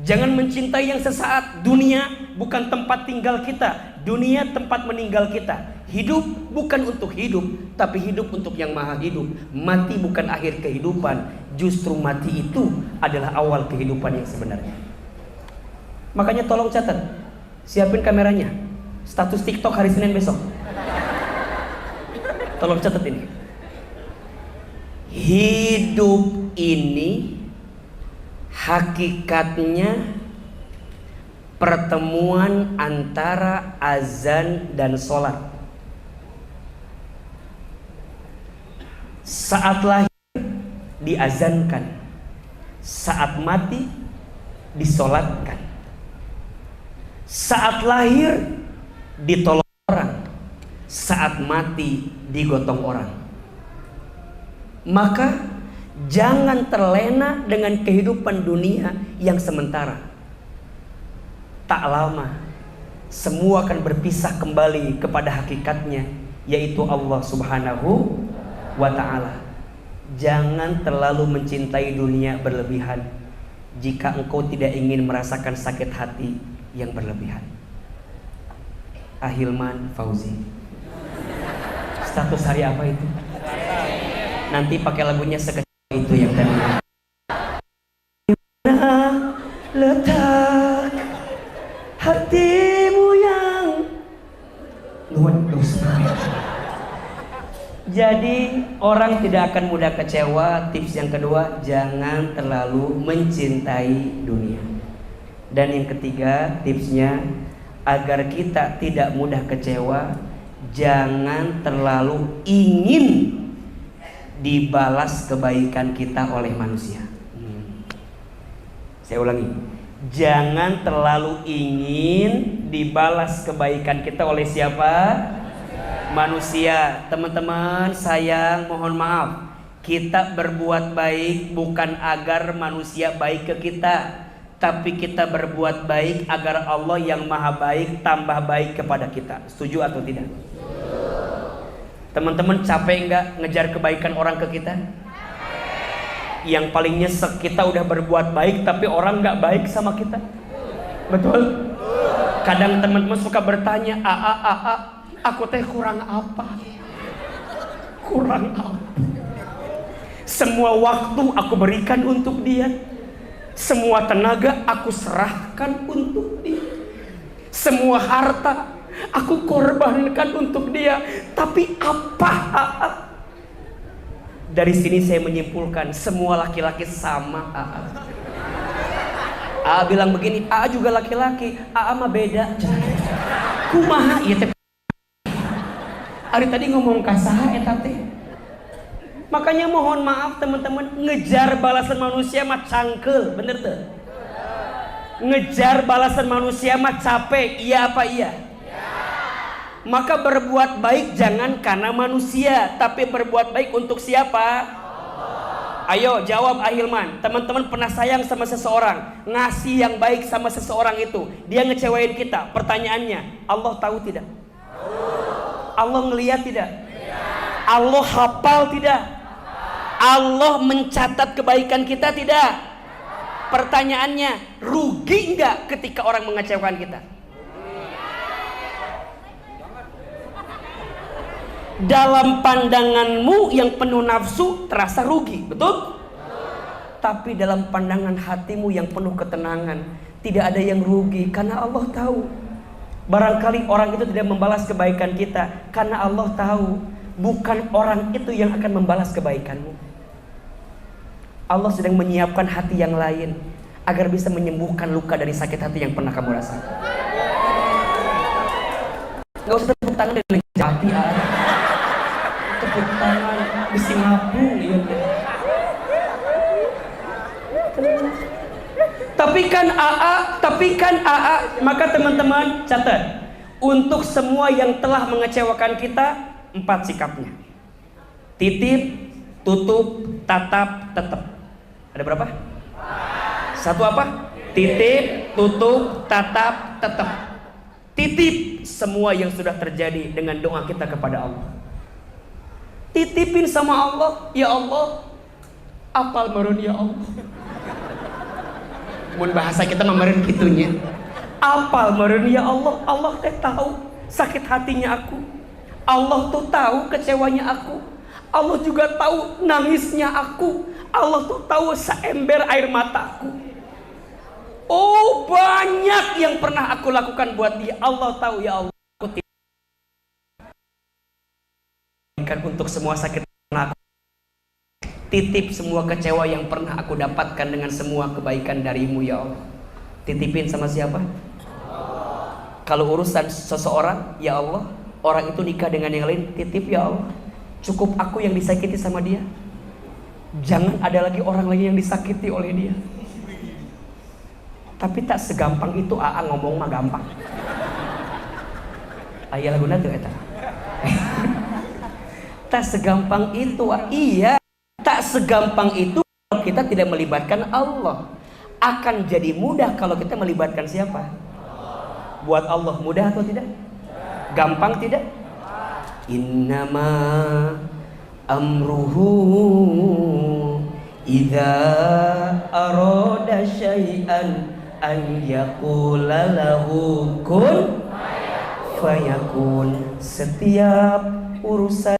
Jangan mencintai yang sesaat. Dunia bukan tempat tinggal kita, dunia tempat meninggal kita. Hidup bukan untuk hidup, tapi hidup untuk yang maha hidup. Mati bukan akhir kehidupan, justru mati itu adalah awal kehidupan yang sebenarnya. Makanya tolong catat, siapin kameranya. Status TikTok hari Senin besok. Tolong catat ini. Hidup ini hakikatnya pertemuan antara azan dan sholat. Saat lahir diazankan, saat mati disolatkan. Saat lahir ditolong orang, saat mati digotong orang. Maka jangan terlena dengan kehidupan dunia yang sementara. Tak lama semua akan berpisah kembali kepada hakikatnya, yaitu Allah Subhanahu wa ta'ala. Jangan terlalu mencintai dunia berlebihan jika engkau tidak ingin merasakan sakit hati yang berlebihan. Ahilman Fauzi. Status hari apa itu? Nanti pakai lagunya sekecil itu yang tadi. Mana letak hatimu yang Jadi orang tidak akan mudah kecewa. Tips yang kedua, jangan terlalu mencintai dunia. Dan yang ketiga tipsnya, agar kita tidak mudah kecewa, jangan terlalu ingin dibalas kebaikan kita oleh manusia. Saya ulangi, jangan terlalu ingin dibalas kebaikan kita oleh siapa? Manusia. Teman-teman sayang, mohon maaf, kita berbuat baik bukan agar manusia baik ke kita, tapi kita berbuat baik agar Allah yang maha baik tambah baik kepada kita. Setuju atau tidak? Teman-teman capek nggak ngejar kebaikan orang ke kita? Yang paling nyesek, kita udah berbuat baik tapi orang nggak baik sama kita. Betul? Kadang teman-teman suka bertanya, aku teh kurang apa? Kurang apa? Semua waktu aku berikan untuk dia, semua tenaga aku serahkan untuk dia, semua harta aku korbankan untuk dia, tapi apa? Dari sini saya menyimpulkan semua laki-laki sama. Bilang begini, juga laki-laki, mah beda. Kumaha ieu teh? Ari tadi ngomong ka saha eta teh? Makanya mohon maaf teman-teman, ngejar balasan manusia mah cangkel, bener tuh? Ngejar balasan manusia mah capek, iya apa iya? Maka berbuat baik jangan karena manusia, tapi berbuat baik untuk siapa? Ayo jawab Ahilman. Teman-teman pernah sayang sama seseorang, ngasih yang baik sama seseorang itu, dia ngecewain kita. Pertanyaannya, Allah tahu tidak? Allah ngelihat tidak? Allah hafal tidak? Allah mencatat kebaikan kita tidak? Pertanyaannya, rugi enggak ketika orang mengecewakan kita? Dalam pandanganmu yang penuh nafsu terasa rugi, betul? Tapi dalam pandangan hatimu yang penuh ketenangan, tidak ada yang rugi karena Allah tahu. Barangkali orang itu tidak membalas kebaikan kita karena Allah tahu bukan orang itu yang akan membalas kebaikanmu. Allah sedang menyiapkan hati yang lain agar bisa menyembuhkan luka dari sakit hati yang pernah kamu rasakan. Gak usah tepuk tangan dengan jati, tepuk tangan bisi ngapung ya. Tapi kan maka teman-teman catat, untuk semua yang telah mengecewakan kita 4 sikapnya. Titip, tutup, tatap, tetap. Ada berapa? 1 apa? Titip, tutup, tatap, tetap. Titip semua yang sudah terjadi dengan doa kita kepada Allah. Titipin sama Allah, ya Allah, apal meureun ya Allah. Mun bahasa kita meureun kitunya. Apal meureun ya Allah, Allah teh tahu sakit hatinya aku. Allah tuh tahu kecewanya aku. Allah juga tahu nangisnya aku. Allah tuh tahu seember air mataku. Oh, banyak yang pernah aku lakukan buat dia. Allah tahu ya Allah. Aku untuk semua sakit pernah aku titip semua kecewa yang pernah aku dapatkan dengan semua kebaikan darimu ya Allah. Titipin sama siapa? Kalau urusan seseorang, ya Allah, orang itu nikah dengan yang lain, titip ya Allah. Cukup aku yang disakiti sama dia. Jangan ada lagi orang lain yang disakiti oleh dia. Tapi tak segampang itu ngomong mah gampang. Aya laguna tuh eta. Tak segampang itu, iya. Tak segampang itu kalau kita tidak melibatkan Allah. Akan jadi mudah kalau kita melibatkan siapa? Buat Allah mudah atau tidak? Gampang tidak? Innama amruhu idza arada syai'an an yaqula lahu kun fayakun. Setiap urusan,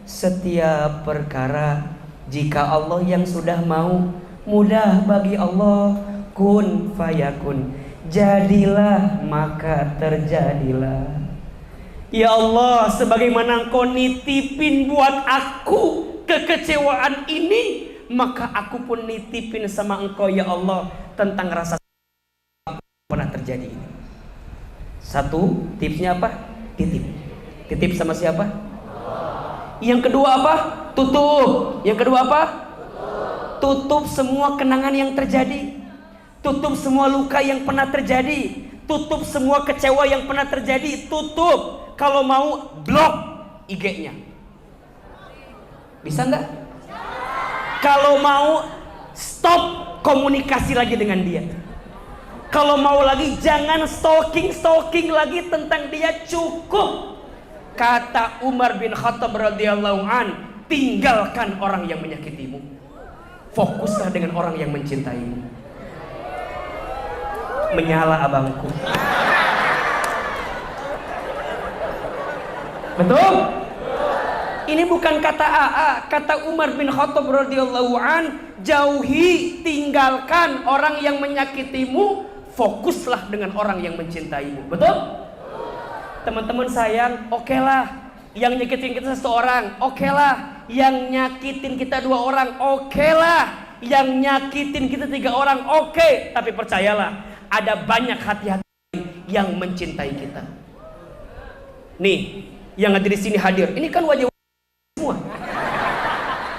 setiap perkara, jika Allah yang sudah mau, mudah bagi Allah. Kun fayakun, jadilah maka terjadilah. Ya Allah, sebagaimana Engkau nitipin buat aku kekecewaan ini, maka aku pun nitipin sama Engkau ya Allah tentang rasa pernah terjadi ini. 1, tipsnya apa? Titip. Titip sama siapa? Yang kedua apa? Tutup. Yang kedua apa? Tutup semua kenangan yang terjadi. Tutup semua luka yang pernah terjadi. Tutup semua kecewa yang pernah terjadi. Tutup. Kalau mau blok IG-nya. Bisa enggak? Kalau mau stop komunikasi lagi dengan dia. Kalau mau lagi jangan stalking lagi tentang dia, cukup. Kata Umar bin Khattab radhiyallahu an, tinggalkan orang yang menyakitimu. Fokuslah dengan orang yang mencintaimu. Menyala abangku. Betul? Ini bukan kata AA, kata Umar bin Khattab radhiyallahu an, jauhi, tinggalkan orang yang menyakitimu, fokuslah dengan orang yang mencintaimu. Betul? Teman-teman sayang, okelah. Yang nyakitin kita 1 orang, okelah. Yang nyakitin kita 2 orang, okelah. Yang nyakitin kita 3 orang, oke. Tapi percayalah, ada banyak hati-hati yang mencintai kita. Nih, yang hadir di sini hadir. Ini kan wajah semua.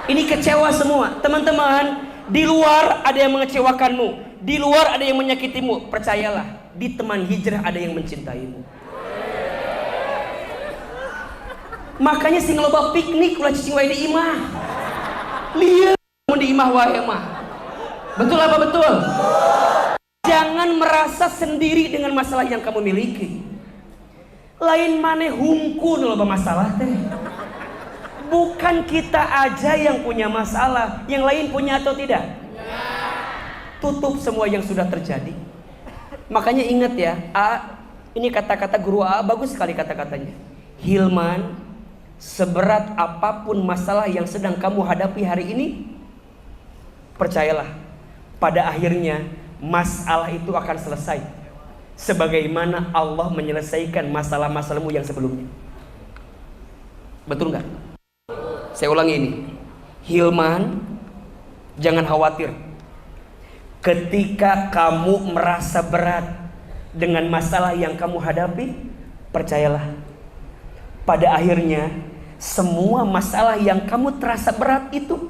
Ini kecewa semua. Teman-teman, di luar ada yang mengecewakanmu, di luar ada yang menyakitimu. Percayalah, di teman hijrah ada yang mencintaimu. Makanya sing loba piknik ulah cicing wae di imah. Lieu mun di imah wae mah. Betul apa betul? Jangan merasa sendiri dengan masalah yang kamu miliki. Lain maneh hungkul loba masalah teh. Bukan kita aja yang punya masalah, yang lain punya atau tidak? Tutup semua yang sudah terjadi. Makanya ingat ya, ini kata-kata guru bagus sekali kata-katanya. Hilman, seberat apapun masalah yang sedang kamu hadapi hari ini, percayalah, pada akhirnya masalah itu akan selesai. Sebagaimana Allah menyelesaikan masalah-masalahmu yang sebelumnya. Betul nggak? Saya ulangi ini. Hilman, jangan khawatir. Ketika kamu merasa berat dengan masalah yang kamu hadapi, percayalah, pada akhirnya semua masalah yang kamu terasa berat itu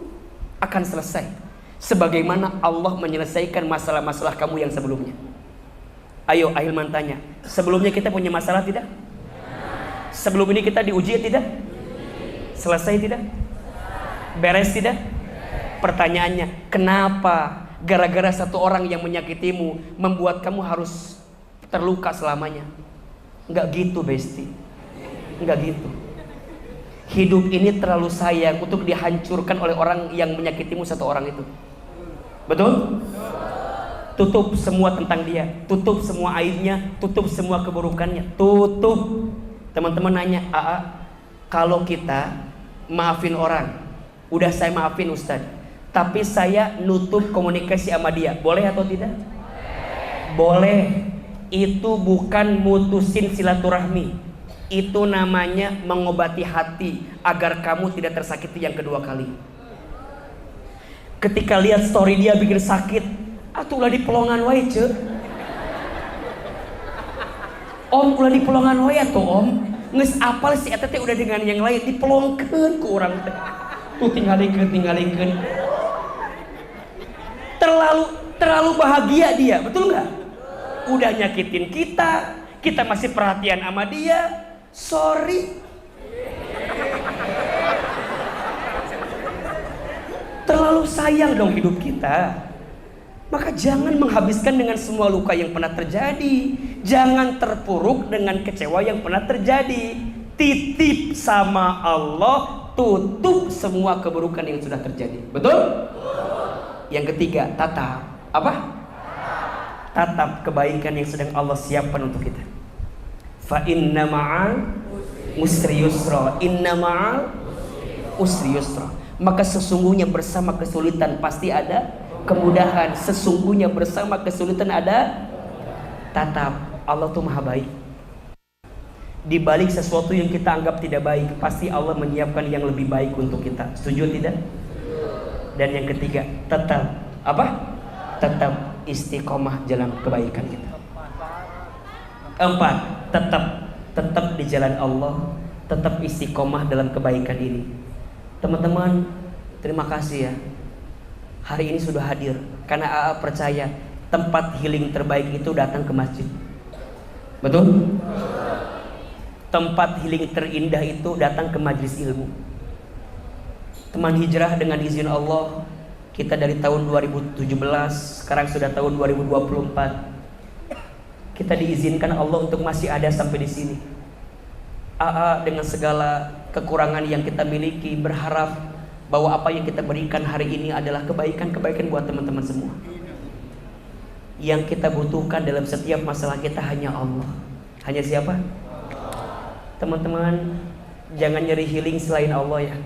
akan selesai. Sebagaimana Allah menyelesaikan masalah-masalah kamu yang sebelumnya. Ayo, Hilman tanya, sebelumnya kita punya masalah tidak? Sebelum ini kita diuji tidak? Selesai tidak? Beres tidak? Pertanyaannya, kenapa gara-gara satu orang yang menyakitimu membuat kamu harus terluka selamanya? Enggak gitu, Besti. Enggak gitu. Hidup ini terlalu sayang untuk dihancurkan oleh orang yang menyakitimu satu orang itu. Betul? Tutup semua tentang dia, tutup semua aibnya, tutup semua keburukannya, tutup. Teman-teman nanya, kalau kita maafin orang, udah saya maafin Ustaz, tapi saya nutup komunikasi sama dia, boleh atau tidak? Boleh. Itu bukan mutusin silaturahmi, itu namanya mengobati hati agar kamu tidak tersakiti yang kedua kali. Ketika lihat story dia bikin sakit, atuh ulah di pelongan wae ce. Om ulah di pelongan wae atuh om. Nges apal si eta teh udah dengan yang lain dipelongkeun ku urang teh. Tuh tinggalikeun. Terlalu bahagia dia, betul nggak? Udah nyakitin kita masih perhatian sama dia. Sorry. Terlalu sayang dong hidup kita. Maka jangan menghabiskan dengan semua luka yang pernah terjadi. Jangan terpuruk dengan kecewa yang pernah terjadi. Titip sama Allah, tutup semua keburukan yang sudah terjadi. Betul? Yang ketiga, tatap. Apa? Tatap kebaikan yang sedang Allah siapkan untuk kita. Fa inna ma'al usri yusra. Inna ma'al usri yusra. Maka sesungguhnya bersama kesulitan pasti ada kemudahan. Sesungguhnya bersama kesulitan ada tatap. Allah tuh maha baik. Di balik sesuatu yang kita anggap tidak baik, pasti Allah menyiapkan yang lebih baik untuk kita. Setuju tidak? Dan yang ketiga, tetap apa? Tetap istiqomah jalan kebaikan kita. 4, tetap di jalan Allah, tetap istiqomah dalam kebaikan ini. Teman-teman, terima kasih ya. Hari ini sudah hadir karena AA percaya tempat healing terbaik itu datang ke masjid. Betul? Tempat healing terindah itu datang ke majelis ilmu. Teman hijrah, dengan izin Allah, kita dari tahun 2017, sekarang sudah tahun 2024. Kita diizinkan Allah untuk masih ada sampai di sini. AA dengan segala kekurangan yang kita miliki berharap bahwa apa yang kita berikan hari ini adalah kebaikan-kebaikan buat teman-teman semua. Yang kita butuhkan dalam setiap masalah kita hanya Allah. Hanya siapa? Teman-teman, jangan nyari healing selain Allah ya.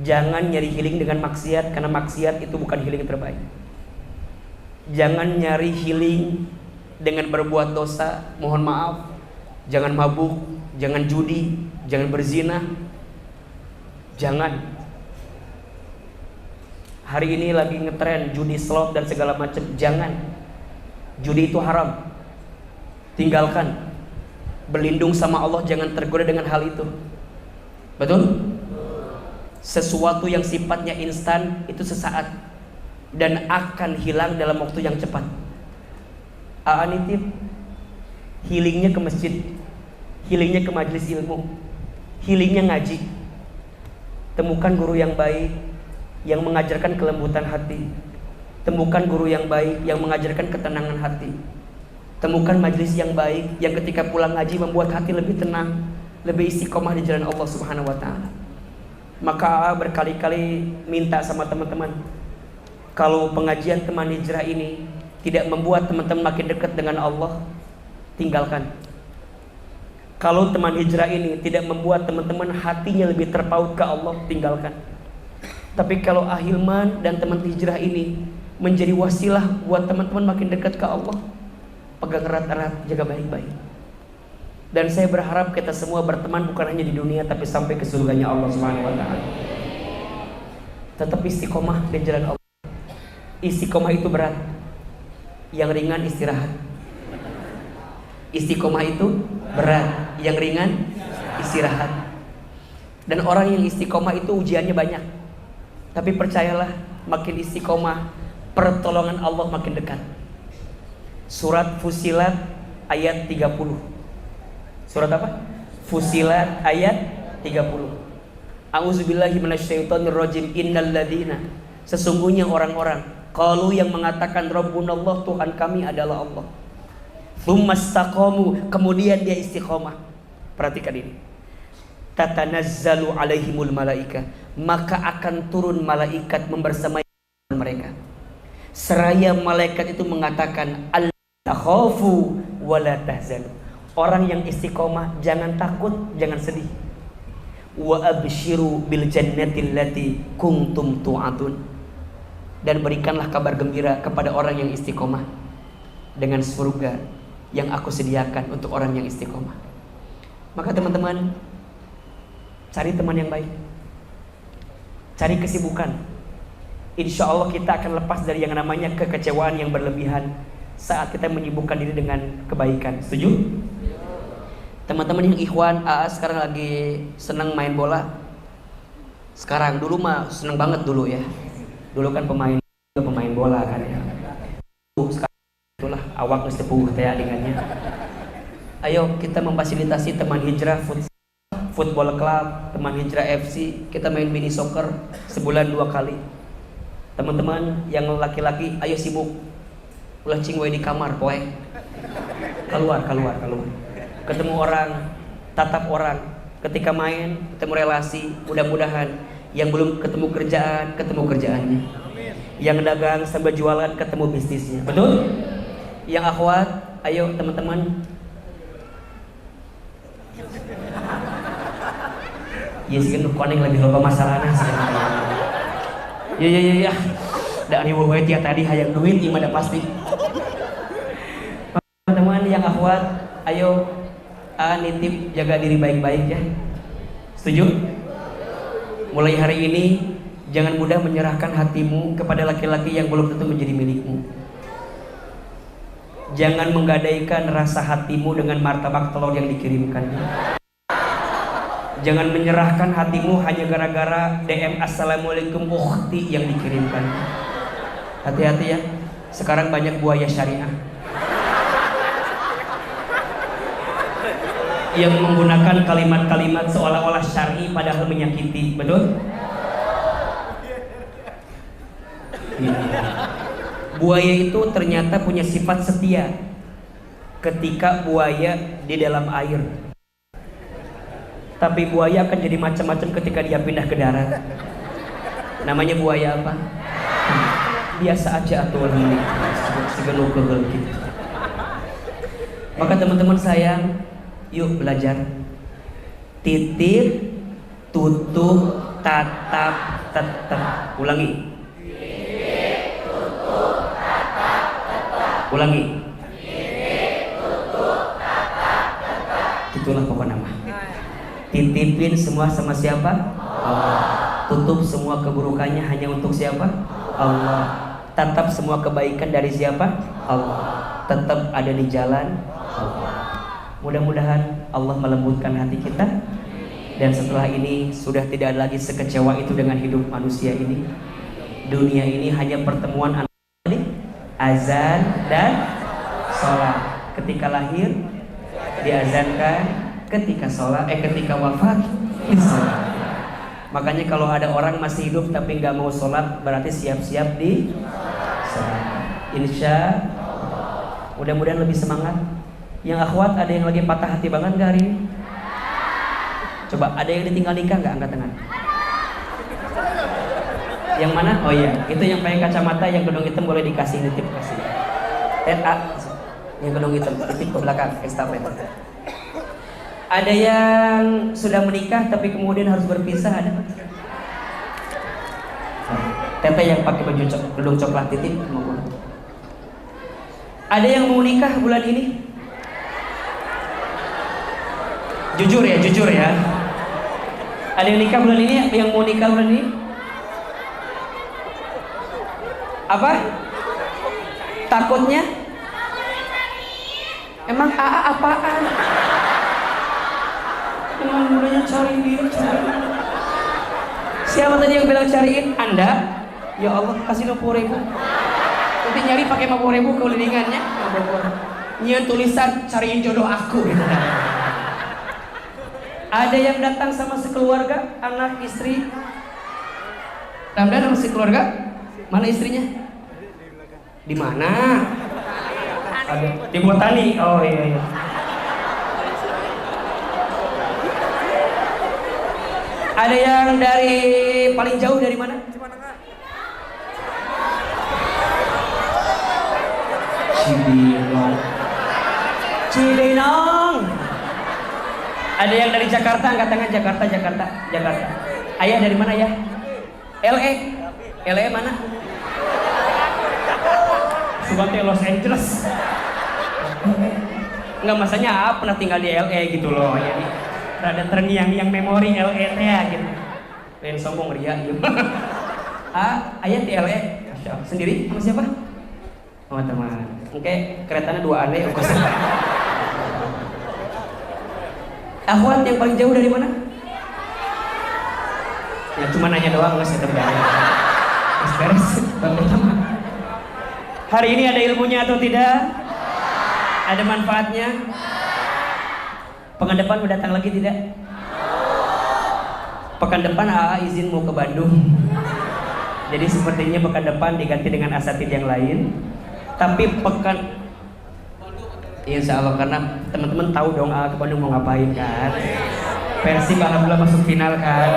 Jangan nyari healing dengan maksiat, karena maksiat itu bukan healing terbaik. Jangan nyari healing dengan berbuat dosa, mohon maaf. Jangan mabuk, jangan judi, jangan berzina. Jangan. Hari ini lagi ngetren judi slot dan segala macam. Jangan. Judi itu haram. Tinggalkan. Berlindung sama Allah, jangan tergoda dengan hal itu. Betul? Sesuatu yang sifatnya instan itu sesaat dan akan hilang dalam waktu yang cepat. Nitip healingnya ke masjid, healingnya ke majelis ilmu, healingnya ngaji. Temukan guru yang baik yang mengajarkan kelembutan hati. Temukan guru yang baik yang mengajarkan ketenangan hati. Temukan majelis yang baik yang ketika pulang ngaji membuat hati lebih tenang, lebih istiqomah di jalan Allah Subhanahu wa taala. Maka berkali-kali minta sama teman-teman, kalau pengajian teman hijrah ini tidak membuat teman-teman makin dekat dengan Allah, tinggalkan. Kalau teman hijrah ini tidak membuat teman-teman hatinya lebih terpaut ke Allah, tinggalkan. Tapi kalau Ahilman dan teman hijrah ini menjadi wasilah buat teman-teman makin dekat ke Allah, pegang erat-erat, jaga baik-baik. Dan saya berharap kita semua berteman bukan hanya di dunia tapi sampai ke surganya Allah Subhanahu wa taala. Tetap istiqomah di jalan Allah. Istiqomah itu berat. Yang ringan istirahat. Istiqomah itu berat, yang ringan istirahat. Dan orang yang istiqomah itu ujiannya banyak. Tapi percayalah, makin istiqomah, pertolongan Allah makin dekat. Surat Fusilat ayat 30. Surat apa? Fusilat ayat 30. A'udzubillahi minasyaitonirrajim. Innal ladzina, sesungguhnya orang-orang, qalu yang mengatakan Rabbunallah, Tuhan kami adalah Allah. Tsumastaqamu, kemudian dia istiqomah. Perhatikan ini. Tatanazzalu alaihimul malaika, maka akan turun malaikat membersamai mereka. Seraya malaikat itu mengatakan alla takhafu wala tahzanu. Orang yang istiqomah jangan takut, jangan sedih. Wa abshiru bil jannati allati kuntum tu'adun. Dan berikanlah kabar gembira kepada orang yang istiqomah dengan surga yang aku sediakan untuk orang yang istiqomah. Maka teman-teman, cari teman yang baik, cari kesibukan. Insya Allah kita akan lepas dari yang namanya kekecewaan yang berlebihan saat kita menyibukkan diri dengan kebaikan. Setuju? Teman-teman yang ikhwan, sekarang lagi senang main bola. Sekarang, dulu mah senang banget dulu ya. Dulu kan pemain bola kan ya. Sekarang itulah awak sepuh teh dengannya. Ayo kita memfasilitasi teman hijrah football club, teman hijrah FC, kita main mini soccer sebulan 2 kali. Teman-teman yang laki-laki, ayo sibuk. Ulah cingwe di kamar poe. Keluar. Ketemu orang, tatap orang. Ketika main, ketemu relasi, mudah-mudahan yang belum ketemu kerjaan, ketemu kerjaannya. Yang dagang sambil jualan, ketemu bisnisnya. Betul? Yang akhwat, ayo teman-teman. Ya sih kan koneng lebih loba masalahnya sih. Ya. Da ari wae tiap tadi hayang duit ieu mah da pasti. Teman-teman yang akhwat, ayo nitip jaga diri baik-baik ya. Setuju? Mulai hari ini jangan mudah menyerahkan hatimu kepada laki-laki yang belum tentu menjadi milikmu. Jangan menggadaikan rasa hatimu dengan martabak telur yang dikirimkan. Jangan menyerahkan hatimu hanya gara-gara DM assalamualaikum ukhti yang dikirimkan. Hati-hati ya. Sekarang banyak buaya syariah yang menggunakan kalimat-kalimat seolah-olah syar'i padahal menyakiti. Betul? Buaya itu ternyata punya sifat setia ketika buaya di dalam air. Tapi buaya akan jadi macam-macam ketika dia pindah ke darat. Namanya buaya apa? Biasa aja atuh ini. Segelo gitu. Maka teman-teman sayang, yuk belajar. Titip, tutup, tatap, tetap. Ulangi. Titip, tutup, tatap, tetap. Ulangi. Titip, tutup, tatap, tetap. Itulah pokok nama. Titipin semua sama siapa? Allah. Tutup semua keburukannya hanya untuk siapa? Allah. Tatap semua kebaikan dari siapa? Allah. Tetap ada di jalan Allah. Mudah-mudahan Allah melembutkan hati kita. Dan setelah ini sudah tidak ada lagi sekecewa itu dengan hidup manusia ini. Dunia ini hanya pertemuan antara azan dan sholat. Ketika lahir diazankan, ketika sholat, ketika wafat disolat. Makanya kalau ada orang masih hidup tapi nggak mau sholat, berarti siap-siap di sholat. Insya mudah-mudahan lebih semangat. Yang akhwat ada yang lagi patah hati banget nggak hari ini? Coba ada yang ditinggal nikah nggak? Angkat tangan. Yang mana? Oh iya, itu yang pakai kacamata, yang gedung hitam boleh dikasih nitip kasih. Yang gedung hitam nitip ke belakang, estafet. Ada yang sudah menikah tapi kemudian harus berpisah, ada? Teteh yang pakai baju gedung coklat titip maupun. Ada yang mau nikah bulan ini? Jujur ya, jujur ya. Ada yang nikah bulan ini? Yang mau nikah bulan ini? Apa? Takutnya? Emang AA apaan? Emang mulanya cariin. Siapa tadi yang bilang cariin? Anda? Ya Allah, kasih 50.000. Nanti nyari pakai 50.000 kelilingannya. Nyian tulisan cariin jodoh aku. Ada yang datang sama sekeluarga, anak, istri. Ramdan sama sekeluarga? Mana istrinya? Di mana? Ada di Botani. Oh iya. Ada yang dari paling jauh dari mana? Cibinong. Ada yang dari Jakarta, angkat tangan. Jakarta. Ayah dari mana ya? LA mana? Subante Los Angeles. Enggak, masanya pernah tinggal di LA gitu loh. Jadi rada terngiang-ngiang memori LA ya gitu. Pengen sombong ria gitu. Ayah di LA. Sendiri sama siapa? Oh teman. Oke, keretanya 2 aneh. Akhwat yang paling jauh dari mana? Ya cuma nanya doang, nggak sih beres. Hari ini ada ilmunya atau tidak? Ada manfaatnya? Pekan depan mau datang lagi tidak? Pekan depan AA izin mau ke Bandung. Jadi sepertinya pekan depan diganti dengan asatid yang lain. Tapi pekan insya Allah, karena teman-teman tahu dong ke Bandung mau ngapain kan. Persib alhamdulillah masuk final kan.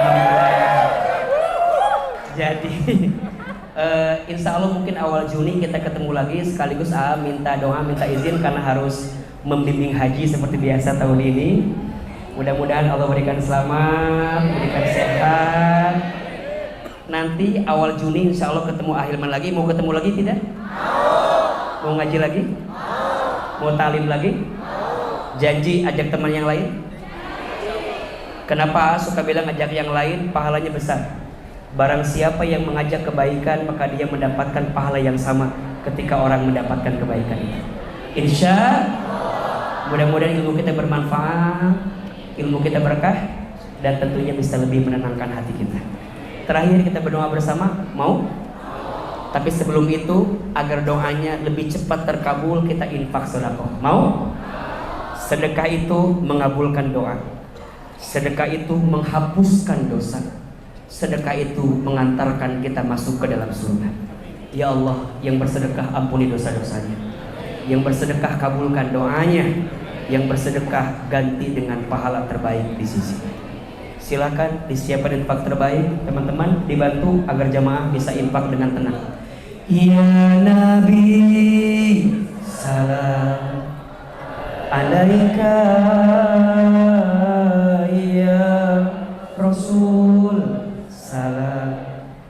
Jadi insya Allah mungkin awal Juni kita ketemu lagi. Sekaligus minta doa, minta izin karena harus membimbing haji seperti biasa tahun ini. Mudah-mudahan Allah berikan selamat, berikan sehat. Nanti awal Juni insya Allah ketemu Ahilman lagi. Mau ketemu lagi tidak? Mau ngaji lagi? Mau talim lagi? Janji ajak teman yang lain? Kenapa suka bilang ajak yang lain? Pahalanya besar. Barang siapa yang mengajak kebaikan, maka dia mendapatkan pahala yang sama ketika orang mendapatkan kebaikan itu. Insya mudah-mudahan ilmu kita bermanfaat, ilmu kita berkah, dan tentunya bisa lebih menenangkan hati kita. Terakhir kita berdoa bersama, mau? Tapi sebelum itu, agar doanya lebih cepat terkabul, kita infak sedekah. Mau? Sedekah itu mengabulkan doa. Sedekah itu menghapuskan dosa. Sedekah itu mengantarkan kita masuk ke dalam surga. Ya Allah, yang bersedekah ampuni dosa-dosanya. Yang bersedekah kabulkan doanya. Yang bersedekah ganti dengan pahala terbaik di sisi. Silakan disiapkan infak terbaik, teman-teman dibantu agar jamaah bisa infak dengan tenang. Ya Nabi salam alaika, ya Rasul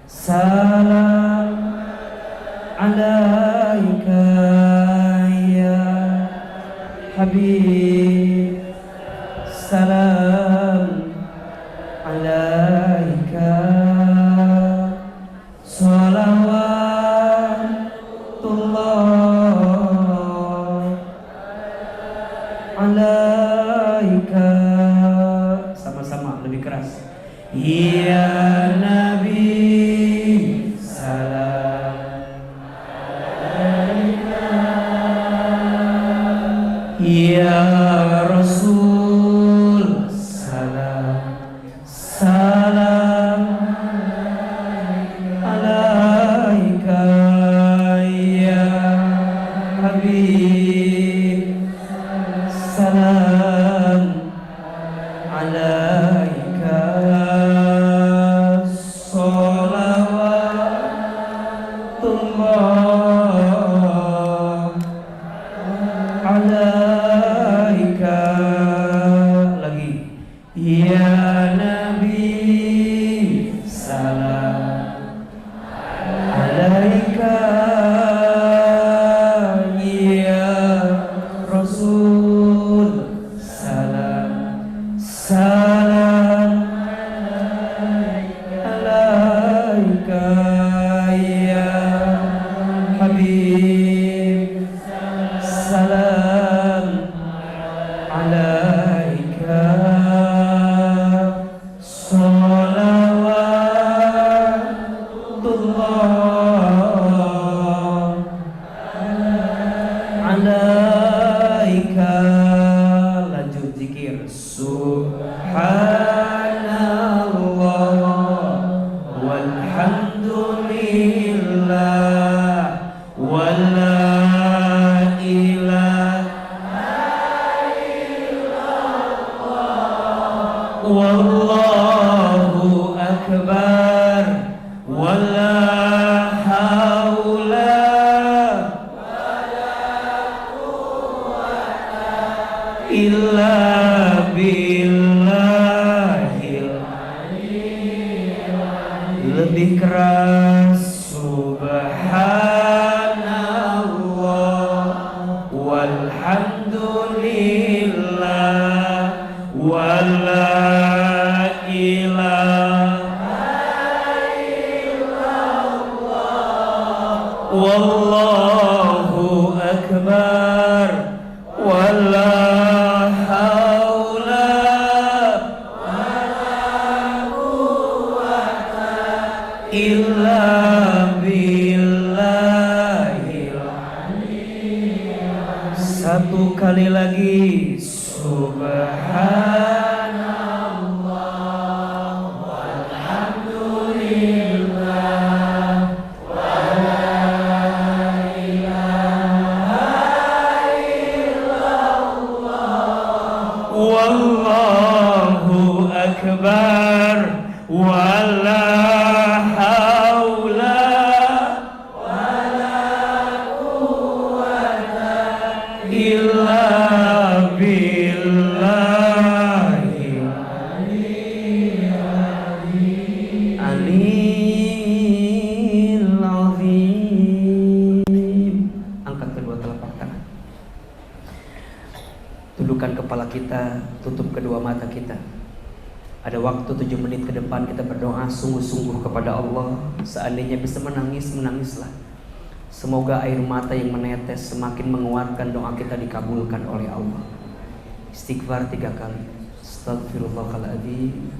salam alaika, ya Habib salam alaika, salawatullah alaika. Nabi salam ya Rasul salam salam alaika ya Habib salam alaika sholawatullah alaika lagi ya Nabi salam alaika ya Rasul salam salam alaika ya Habib salam alaika sholawatullah alaika. Lanjut zikir subhanallah walhamdulillah wala ilaha wallahu akbar wala haula illa billahil lebih keras subhanallah walhamdulillah wala ilaha wallahu akbar wala haula illa billahil. Satu kali lagi subhanallah walhamdulillah wallahu akbar wala haula illa billahi alil azim. Angkat kedua telapak tangan, tundukkan kepala kita, tutup kedua mata kita. Ada waktu 7 menit ke depan kita berdoa sungguh-sungguh kepada Allah. Seandainya bisa menangis, menangislah. Semoga air mata yang menetes semakin menguatkan doa kita dikabulkan oleh Allah. Istighfar 3 kali. Astaghfirullahaladzim,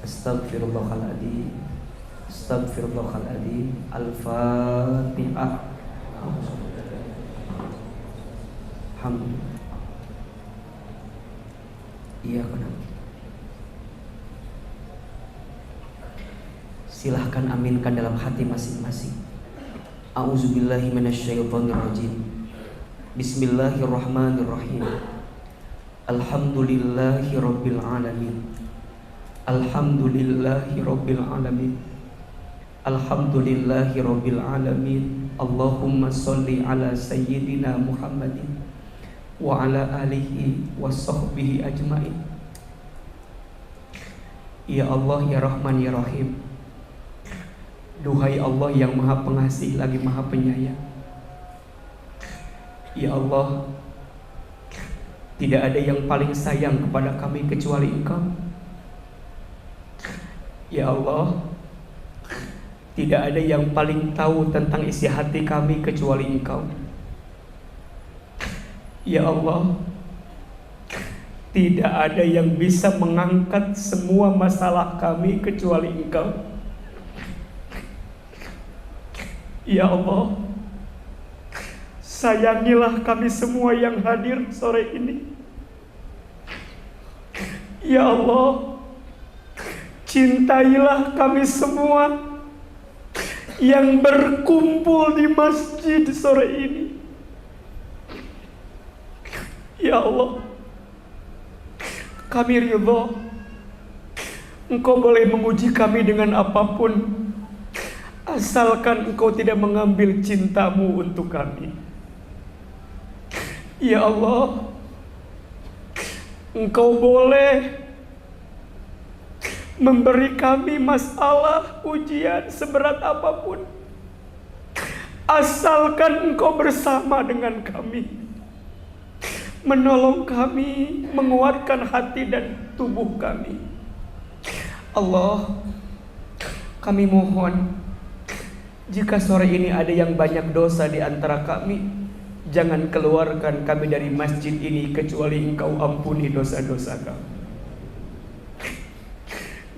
Astaghfirullahaladzim, Astaghfirullahaladzim. Al-Fatihah. Alhamdulillah. Iya benar. Silahkan aminkan dalam hati masing-masing. A'udzubillahi minasyaitonirrajim. Bismillahirrahmanirrahim. Alhamdulillahi rabbil alamin. Alhamdulillahi rabbil alamin. Alhamdulillahi rabbil alamin. Allahumma sholli ala sayyidina Muhammadin wa ala alihi wa sahbihi ajmain. Ya Allah, ya Rahman, ya Rahim. Duhai Allah yang maha pengasih lagi maha penyayang. Ya Allah, tidak ada yang paling sayang kepada kami kecuali Engkau. Ya Allah, tidak ada yang paling tahu tentang isi hati kami kecuali Engkau. Ya Allah, Tidak ada yang bisa mengangkat semua masalah kami kecuali Engkau. Ya Allah, sayangilah kami semua yang hadir sore ini. Ya Allah, cintailah kami semua yang berkumpul di masjid sore ini. Ya Allah, kami ridha. Engkau boleh menguji kami dengan apapun, asalkan Engkau tidak mengambil cintamu untuk kami. Ya Allah, Engkau boleh memberi kami masalah, ujian seberat apapun, asalkan Engkau bersama dengan kami, menolong kami, menguatkan hati dan tubuh kami. Allah, kami mohon, jika sore ini ada yang banyak dosa di antara kami, jangan keluarkan kami dari masjid ini kecuali Engkau ampuni dosa-dosa kami.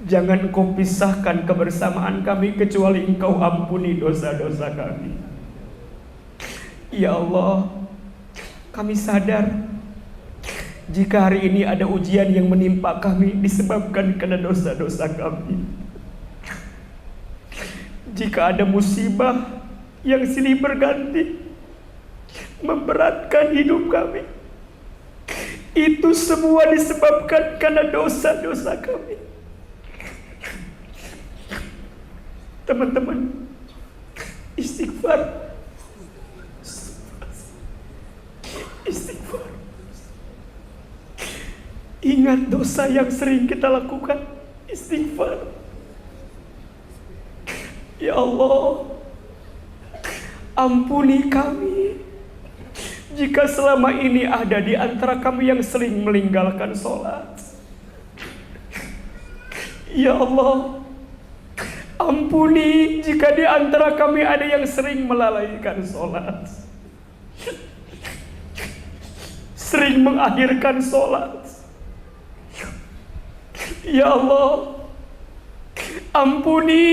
Jangan Engkau pisahkan kebersamaan kami kecuali Engkau ampuni dosa-dosa kami. Ya Allah, kami sadar jika hari ini ada ujian yang menimpa kami disebabkan karena dosa-dosa kami. Jika ada musibah yang silih berganti memberatkan hidup kami, itu semua disebabkan karena dosa-dosa kami. Teman-teman, istighfar. Istighfar. Ingat dosa yang sering kita lakukan. Istighfar. Ya Allah, ampuni kami jika selama ini ada di antara kami yang sering meninggalkan sholat. Ya Allah, ampuni jika di antara kami ada yang sering melalaikan sholat, sering mengakhirkan sholat. Ya Allah, ampuni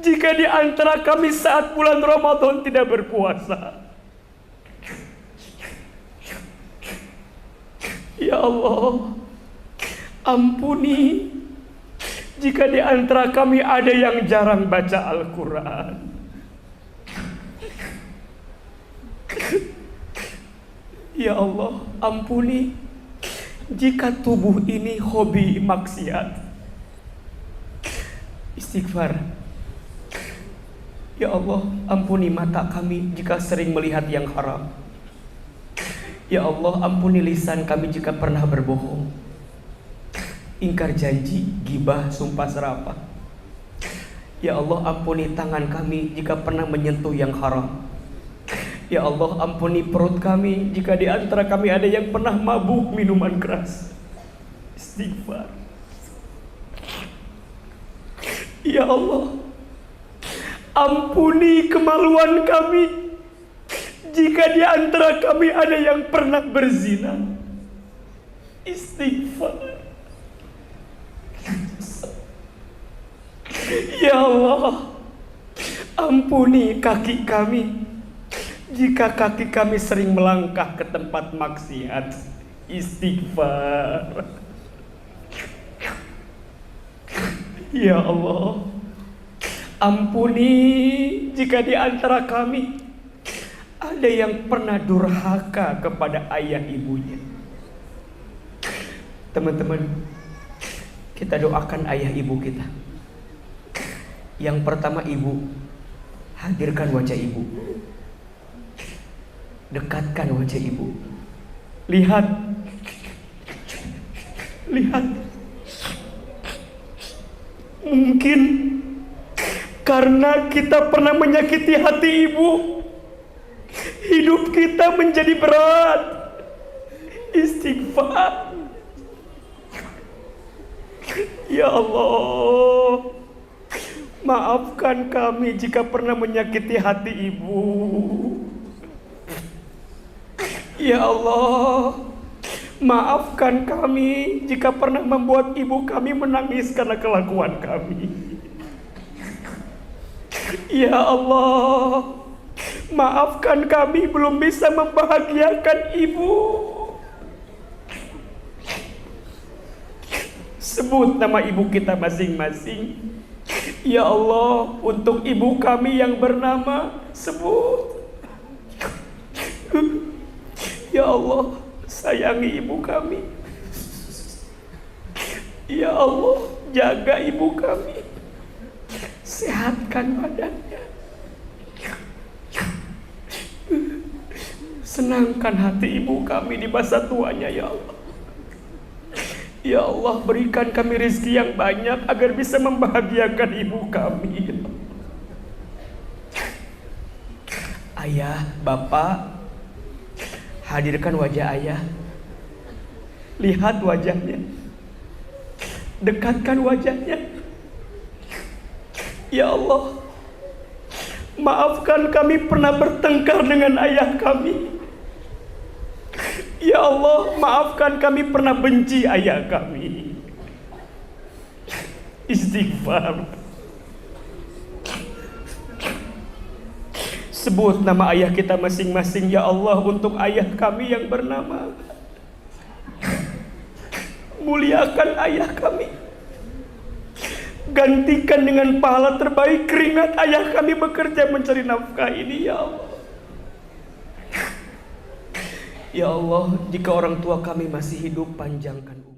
jika di antara kami saat bulan Ramadan tidak berpuasa. Ya Allah, ampuni jika di antara kami ada yang jarang baca Al-Quran. Ya Allah, ampuni jika tubuh ini hobi maksiat. Istighfar. Ya Allah, ampuni mata kami jika sering melihat yang haram. Ya Allah, ampuni lisan kami jika pernah berbohong, ingkar janji, gibah, sumpah serapah. Ya Allah, ampuni tangan kami jika pernah menyentuh yang haram. Ya Allah, ampuni perut kami jika di antara kami ada yang pernah mabuk minuman keras. Istighfar. Ya Allah, ampuni kemaluan kami jika di antara kami ada yang pernah berzina. Istighfar. Ya Allah, ampuni kaki kami jika kaki kami sering melangkah ke tempat maksiat. Istighfar. Ya Allah, ampuni jika di antara kami ada yang pernah durhaka kepada ayah ibunya. Teman-teman, kita doakan ayah ibu kita. Yang pertama, ibu, hadirkan wajah ibu. Dekatkan wajah ibu. Lihat. Lihat. Mungkin karena kita pernah menyakiti hati ibu, hidup kita menjadi berat. Istighfar. Ya Allah, maafkan kami jika pernah menyakiti hati ibu. Ya Allah, Maafkan kami jika pernah membuat ibu kami menangis karena kelakuan kami. Ya Allah, maafkan kami belum bisa membahagiakan ibu. Sebut nama ibu kita masing-masing. Ya Allah, untuk ibu kami yang bernama, sebut. Ya Allah, sayangi ibu kami. Ya Allah, jaga ibu kami. Sehatkan badannya. Senangkan hati ibu kami di masa tuanya, ya Allah. Ya Allah, berikan kami rezeki yang banyak agar bisa membahagiakan ibu kami. Ayah, bapak, hadirkan wajah ayah. Lihat wajahnya. Dekatkan wajahnya. Ya Allah, maafkan kami pernah bertengkar dengan ayah kami. Ya Allah, maafkan kami pernah benci ayah kami. Istighfar. Sebut nama ayah kita masing-masing. Ya Allah, untuk ayah kami yang bernama, muliakan ayah kami. Gantikan dengan pahala terbaik keringat ayah kami bekerja mencari nafkah ini, ya Allah. Ya Allah, jika orang tua kami masih hidup, panjangkan umur.